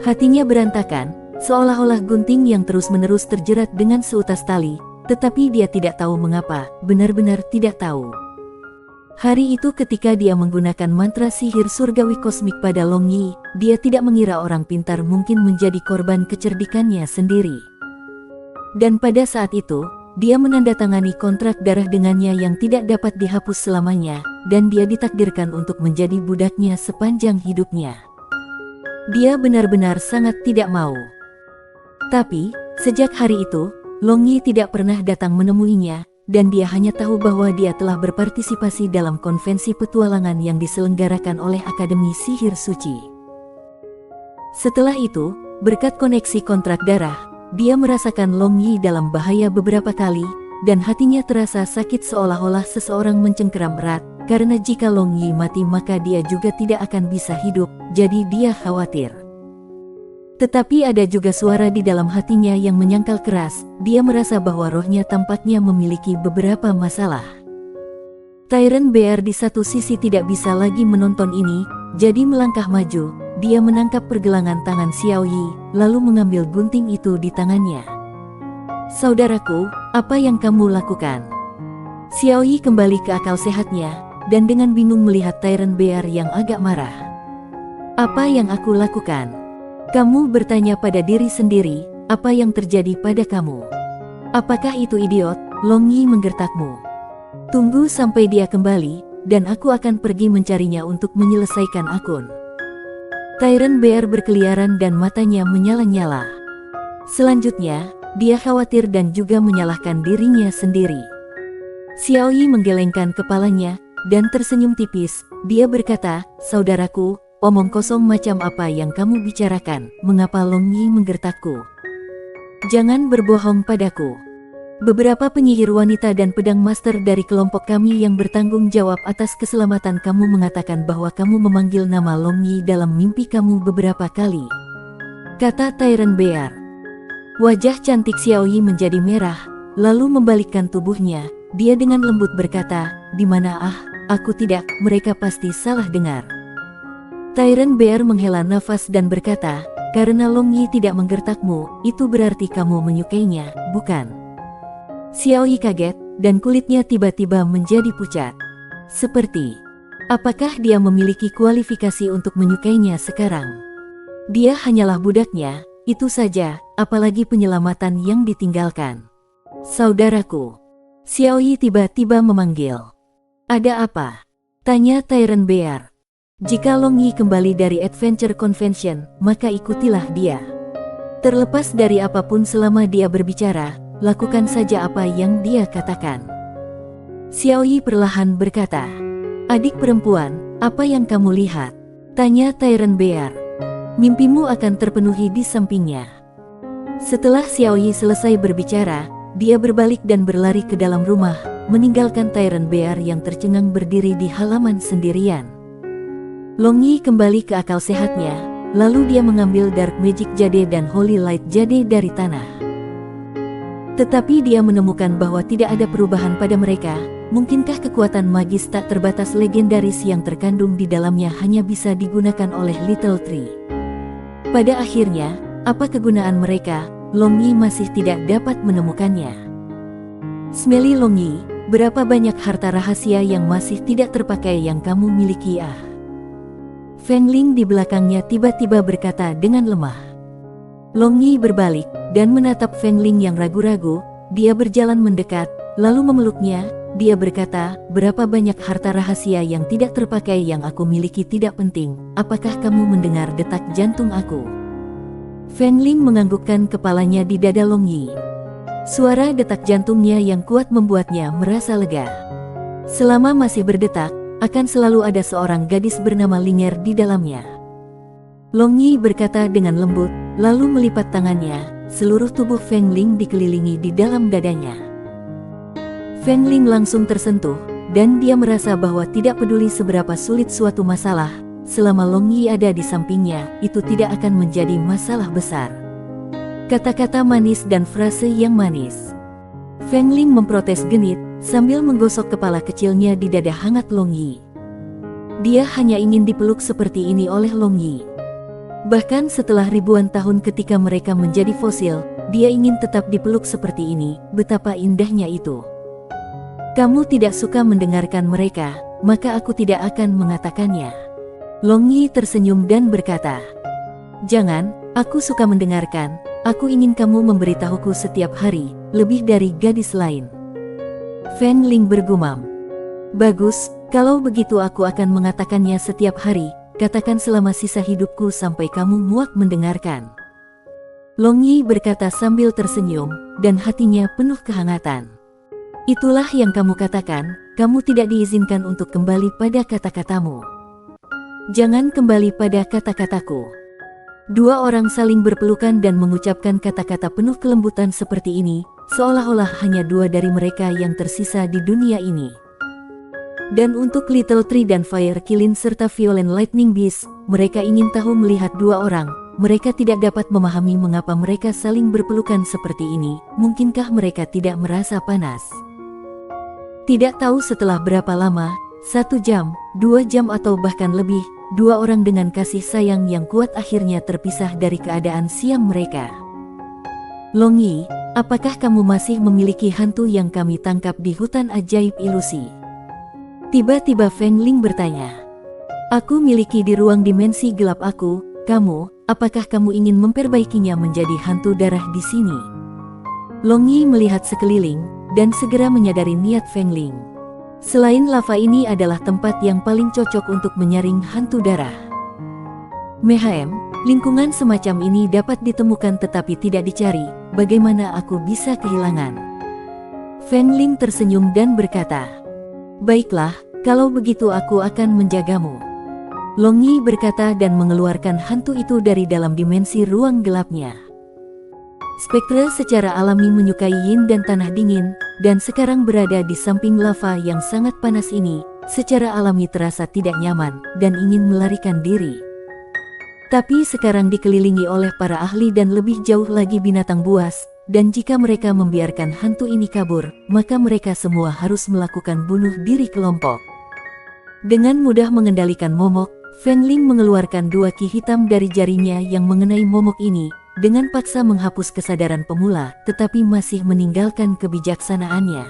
Hatinya berantakan, seolah-olah gunting yang terus-menerus terjerat dengan seutas tali, tetapi dia tidak tahu mengapa, benar-benar tidak tahu. Hari itu ketika dia menggunakan mantra sihir surgawi kosmik pada Long Yi, dia tidak mengira orang pintar mungkin menjadi korban kecerdikannya sendiri. Dan pada saat itu, dia menandatangani kontrak darah dengannya yang tidak dapat dihapus selamanya, dan dia ditakdirkan untuk menjadi budaknya sepanjang hidupnya. Dia benar-benar sangat tidak mau. Tapi, sejak hari itu, Long Yi tidak pernah datang menemuinya, dan dia hanya tahu bahwa dia telah berpartisipasi dalam konvensi petualangan yang diselenggarakan oleh Akademi Sihir Suci. Setelah itu, berkat koneksi kontrak darah, dia merasakan Long Yi dalam bahaya beberapa kali, dan hatinya terasa sakit seolah-olah seseorang mencengkeram erat, karena jika Long Yi mati maka dia juga tidak akan bisa hidup, jadi dia khawatir. Tetapi ada juga suara di dalam hatinya yang menyangkal keras, dia merasa bahwa rohnya tampaknya memiliki beberapa masalah. Tyrant Bear di satu sisi tidak bisa lagi menonton ini, jadi melangkah maju. Dia menangkap pergelangan tangan Xiao Yi, lalu mengambil gunting itu di tangannya. "Saudaraku, apa yang kamu lakukan?" Xiao Yi kembali ke akal sehatnya, dan dengan bingung melihat Tyrant Bear yang agak marah. "Apa yang aku lakukan?" Kamu bertanya pada diri sendiri, apa yang terjadi pada kamu? Apakah itu idiot? Long Yi menggertakmu. Tunggu sampai dia kembali, dan aku akan pergi mencarinya untuk menyelesaikan akun. Tyrant Bear berkeliaran dan matanya menyala-nyala. Selanjutnya, dia khawatir dan juga menyalahkan dirinya sendiri. Xiao Yi menggelengkan kepalanya, dan tersenyum tipis. Dia berkata, "Saudaraku, omong kosong macam apa yang kamu bicarakan? Mengapa Long Yi menggertakku? Jangan berbohong padaku." Beberapa penyihir wanita dan pedang master dari kelompok kami yang bertanggung jawab atas keselamatan kamu mengatakan bahwa kamu memanggil nama Long Yi dalam mimpi kamu beberapa kali, kata Tyrant Bear. Wajah cantik Xiao Yi menjadi merah, lalu membalikkan tubuhnya. Dia dengan lembut berkata, "Di mana ah, aku tidak, mereka pasti salah dengar." Tyrant Bear menghela nafas dan berkata, "Karena Long Yi tidak menggertakmu, itu berarti kamu menyukainya, bukan?" Xiao Yi kaget, dan kulitnya tiba-tiba menjadi pucat. Seperti, apakah dia memiliki kualifikasi untuk menyukainya sekarang? Dia hanyalah budaknya, itu saja, apalagi penyelamatan yang ditinggalkan. "Saudaraku," Xiao Yi tiba-tiba memanggil. "Ada apa?" tanya Tyrant Bear. "Jika Long Yi kembali dari Adventure Convention, maka ikutilah dia. Terlepas dari apapun selama dia berbicara, lakukan saja apa yang dia katakan. Xiaoyi perlahan berkata, "Adik perempuan, apa yang kamu lihat?" tanya Tyrant Bear. "Mimpimu akan terpenuhi di sampingnya." Setelah Xiaoyi selesai berbicara, dia berbalik dan berlari ke dalam rumah, meninggalkan Tyrant Bear yang tercengang berdiri di halaman sendirian. Long Yi kembali ke akal sehatnya, lalu dia mengambil Dark Magic Jade dan Holy Light Jade dari tanah. Tetapi dia menemukan bahwa tidak ada perubahan pada mereka. Mungkinkah kekuatan magis tak terbatas legendaris yang terkandung di dalamnya hanya bisa digunakan oleh Little Tree? Pada akhirnya, apa kegunaan mereka? Long Yi masih tidak dapat menemukannya. Smelly Long Yi, berapa banyak harta rahasia yang masih tidak terpakai yang kamu miliki? Feng Ling di belakangnya tiba-tiba berkata dengan lemah. Long Yi berbalik dan menatap Feng Ling yang ragu-ragu. Dia berjalan mendekat, lalu memeluknya. Dia berkata, "Berapa banyak harta rahasia yang tidak terpakai yang aku miliki tidak penting. Apakah kamu mendengar detak jantung aku?" Feng Ling menganggukkan kepalanya di dada Long Yi. Suara detak jantungnya yang kuat membuatnya merasa lega. Selama masih berdetak, akan selalu ada seorang gadis bernama Linger di dalamnya. Long Yi berkata dengan lembut, lalu melipat tangannya. Seluruh tubuh Feng Ling dikelilingi di dalam dadanya. Feng Ling langsung tersentuh, dan dia merasa bahwa tidak peduli seberapa sulit suatu masalah, selama Long Yi ada di sampingnya, itu tidak akan menjadi masalah besar. Kata-kata manis dan frase yang manis. Feng Ling memprotes genit, sambil menggosok kepala kecilnya di dada hangat Long Yi. Dia hanya ingin dipeluk seperti ini oleh Long Yi. Bahkan setelah ribuan tahun ketika mereka menjadi fosil, dia ingin tetap dipeluk seperti ini. Betapa indahnya itu. "Kamu tidak suka mendengarkan mereka, maka aku tidak akan mengatakannya." Long Yi tersenyum dan berkata, "Jangan, aku suka mendengarkan. Aku ingin kamu memberitahuku setiap hari, lebih dari gadis lain." Feng Ling bergumam, "Bagus, kalau begitu aku akan mengatakannya setiap hari. Katakan selama sisa hidupku sampai kamu muak mendengarkan." Long Yi berkata sambil tersenyum, dan hatinya penuh kehangatan. "Itulah yang kamu katakan, kamu tidak diizinkan untuk kembali pada kata-katamu. Jangan kembali pada kata-kataku." Dua orang saling berpelukan dan mengucapkan kata-kata penuh kelembutan seperti ini, seolah-olah hanya dua dari mereka yang tersisa di dunia ini. Dan untuk Little Tree dan Fire Kilin serta Violent Lightning Beast, mereka ingin tahu melihat dua orang. Mereka tidak dapat memahami mengapa mereka saling berpelukan seperti ini. Mungkinkah mereka tidak merasa panas? Tidak tahu setelah berapa lama, 1 jam, 2 jam atau bahkan lebih, dua orang dengan kasih sayang yang kuat akhirnya terpisah dari keadaan siam mereka. "Long Yi, apakah kamu masih memiliki hantu yang kami tangkap di hutan ajaib ilusi?" Tiba-tiba Feng Ling bertanya. "Aku miliki di ruang dimensi gelap aku. Kamu, apakah kamu ingin memperbaikinya menjadi hantu darah di sini?" Long Yi melihat sekeliling, dan segera menyadari niat Feng Ling. Selain lava ini adalah tempat yang paling cocok untuk menyaring hantu darah. Lingkungan semacam ini dapat ditemukan tetapi tidak dicari. Bagaimana aku bisa kehilangan?" Feng Ling tersenyum dan berkata, "Baiklah, kalau begitu aku akan menjagamu." Long Yi berkata dan mengeluarkan hantu itu dari dalam dimensi ruang gelapnya. Spektre secara alami menyukai yin dan tanah dingin, dan sekarang berada di samping lava yang sangat panas ini, secara alami terasa tidak nyaman, dan ingin melarikan diri. Tapi sekarang dikelilingi oleh para ahli dan lebih jauh lagi binatang buas, dan jika mereka membiarkan hantu ini kabur, maka mereka semua harus melakukan bunuh diri kelompok. Dengan mudah mengendalikan momok, Feng Ling mengeluarkan 2 ki hitam dari jarinya yang mengenai momok ini, dengan paksa menghapus kesadaran pemula, tetapi masih meninggalkan kebijaksanaannya.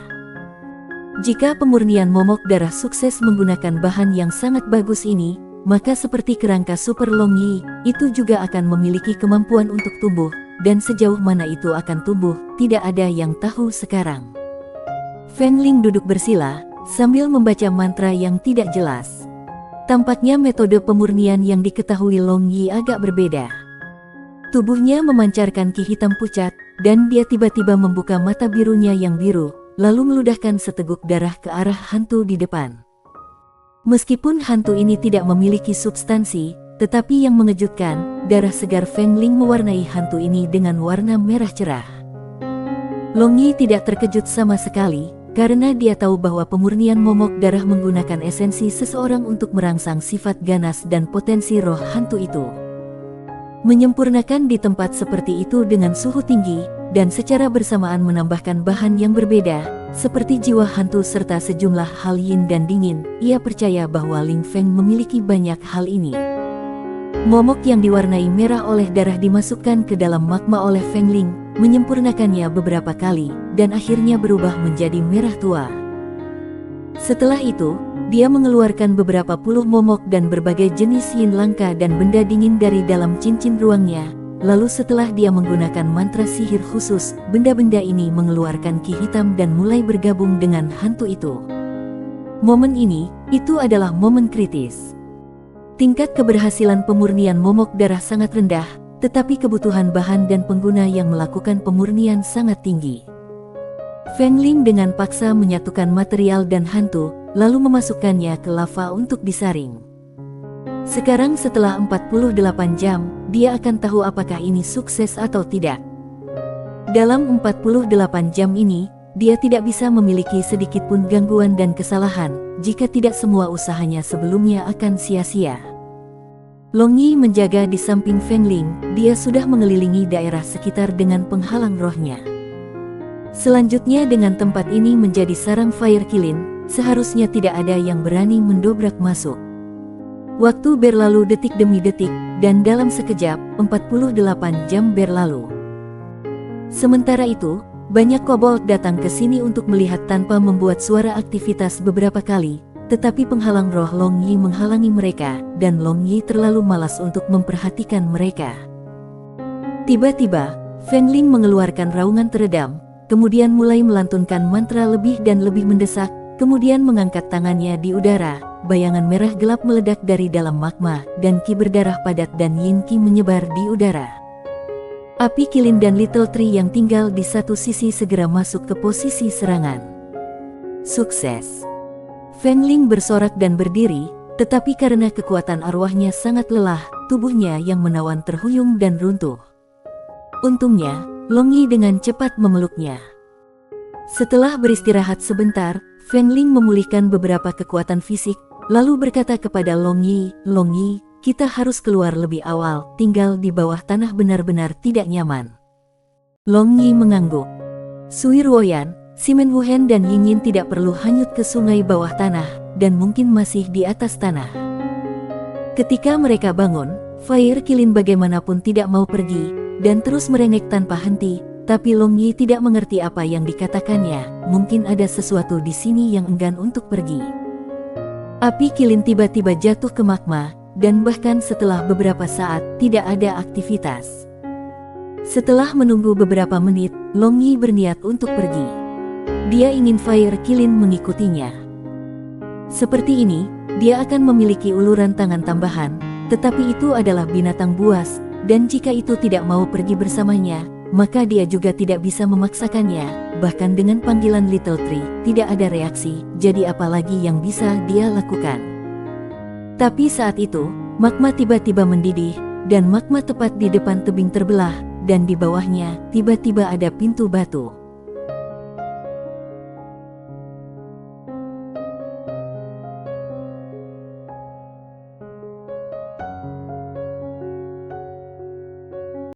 Jika pemurnian momok darah sukses menggunakan bahan yang sangat bagus ini, maka seperti kerangka Super Long Yi, itu juga akan memiliki kemampuan untuk tumbuh, dan sejauh mana itu akan tumbuh, tidak ada yang tahu sekarang. Feng Ling duduk bersila, sambil membaca mantra yang tidak jelas. Tampaknya metode pemurnian yang diketahui Long Yi agak berbeda. Tubuhnya memancarkan ki hitam pucat, dan dia tiba-tiba membuka mata birunya yang biru, lalu meludahkan seteguk darah ke arah hantu di depan. Meskipun hantu ini tidak memiliki substansi, tetapi yang mengejutkan, darah segar Feng Ling mewarnai hantu ini dengan warna merah cerah. Long Yi tidak terkejut sama sekali, karena dia tahu bahwa pemurnian momok darah menggunakan esensi seseorang untuk merangsang sifat ganas dan potensi roh hantu itu. Menyempurnakan di tempat seperti itu dengan suhu tinggi, dan secara bersamaan menambahkan bahan yang berbeda, seperti jiwa hantu serta sejumlah hal yin dan dingin, ia percaya bahwa Ling Feng memiliki banyak hal ini. Momok yang diwarnai merah oleh darah dimasukkan ke dalam magma oleh Feng Ling, menyempurnakannya beberapa kali, dan akhirnya berubah menjadi merah tua. Setelah itu, dia mengeluarkan beberapa puluh momok dan berbagai jenis yin langka dan benda dingin dari dalam cincin ruangnya. Lalu setelah dia menggunakan mantra sihir khusus, benda-benda ini mengeluarkan ki hitam dan mulai bergabung dengan hantu itu. Momen ini, itu adalah momen kritis. Tingkat keberhasilan pemurnian momok darah sangat rendah, tetapi kebutuhan bahan dan pengguna yang melakukan pemurnian sangat tinggi. Feng Ling dengan paksa menyatukan material dan hantu, lalu memasukkannya ke lava untuk disaring. Sekarang setelah 48 jam, dia akan tahu apakah ini sukses atau tidak. Dalam 48 jam ini, dia tidak bisa memiliki sedikitpun gangguan dan kesalahan, jika tidak semua usahanya sebelumnya akan sia-sia. Long Yi menjaga di samping Feng Ling, dia sudah mengelilingi daerah sekitar dengan penghalang rohnya. Selanjutnya dengan tempat ini menjadi sarang Fire Kilin, seharusnya tidak ada yang berani mendobrak masuk. Waktu berlalu detik demi detik, dan dalam sekejap, 48 jam berlalu. Sementara itu, banyak kobold datang ke sini untuk melihat tanpa membuat suara aktivitas beberapa kali, tetapi penghalang roh Long Yi menghalangi mereka, dan Long Yi terlalu malas untuk memperhatikan mereka. Tiba-tiba, Feng Ling mengeluarkan raungan teredam, kemudian mulai melantunkan mantra lebih dan lebih mendesak, kemudian mengangkat tangannya di udara, bayangan merah gelap meledak dari dalam magma, dan ki berdarah padat dan yin ki menyebar di udara. Api Kilin dan Little Tree yang tinggal di satu sisi segera masuk ke posisi serangan. Sukses! Feng Ling bersorak dan berdiri, tetapi karena kekuatan arwahnya sangat lelah, tubuhnya yang menawan terhuyung dan runtuh. Untungnya, Long Yi dengan cepat memeluknya. Setelah beristirahat sebentar, Feng Ling memulihkan beberapa kekuatan fisik, lalu berkata kepada Long Yi, "Long Yi, kita harus keluar lebih awal, tinggal di bawah tanah benar-benar tidak nyaman." Long Yi mengangguk. Sui Ruoyan, Simen Wuhen dan Ying Yin tidak perlu hanyut ke sungai bawah tanah, dan mungkin masih di atas tanah. Ketika mereka bangun, Fire Kilin bagaimanapun tidak mau pergi, dan terus merengek tanpa henti, tapi Long Yi tidak mengerti apa yang dikatakannya, mungkin ada sesuatu di sini yang enggan untuk pergi. Api Kilin tiba-tiba jatuh ke magma, dan bahkan setelah beberapa saat, tidak ada aktivitas. Setelah menunggu beberapa menit, Long Yi berniat untuk pergi. Dia ingin Fire Kilin mengikutinya. Seperti ini, dia akan memiliki uluran tangan tambahan, tetapi itu adalah binatang buas, dan jika itu tidak mau pergi bersamanya, maka dia juga tidak bisa memaksakannya. Bahkan dengan panggilan Little Tree, tidak ada reaksi, jadi apalagi yang bisa dia lakukan. Tapi saat itu, magma tiba-tiba mendidih, dan magma tepat di depan tebing terbelah, dan di bawahnya, tiba-tiba ada pintu batu.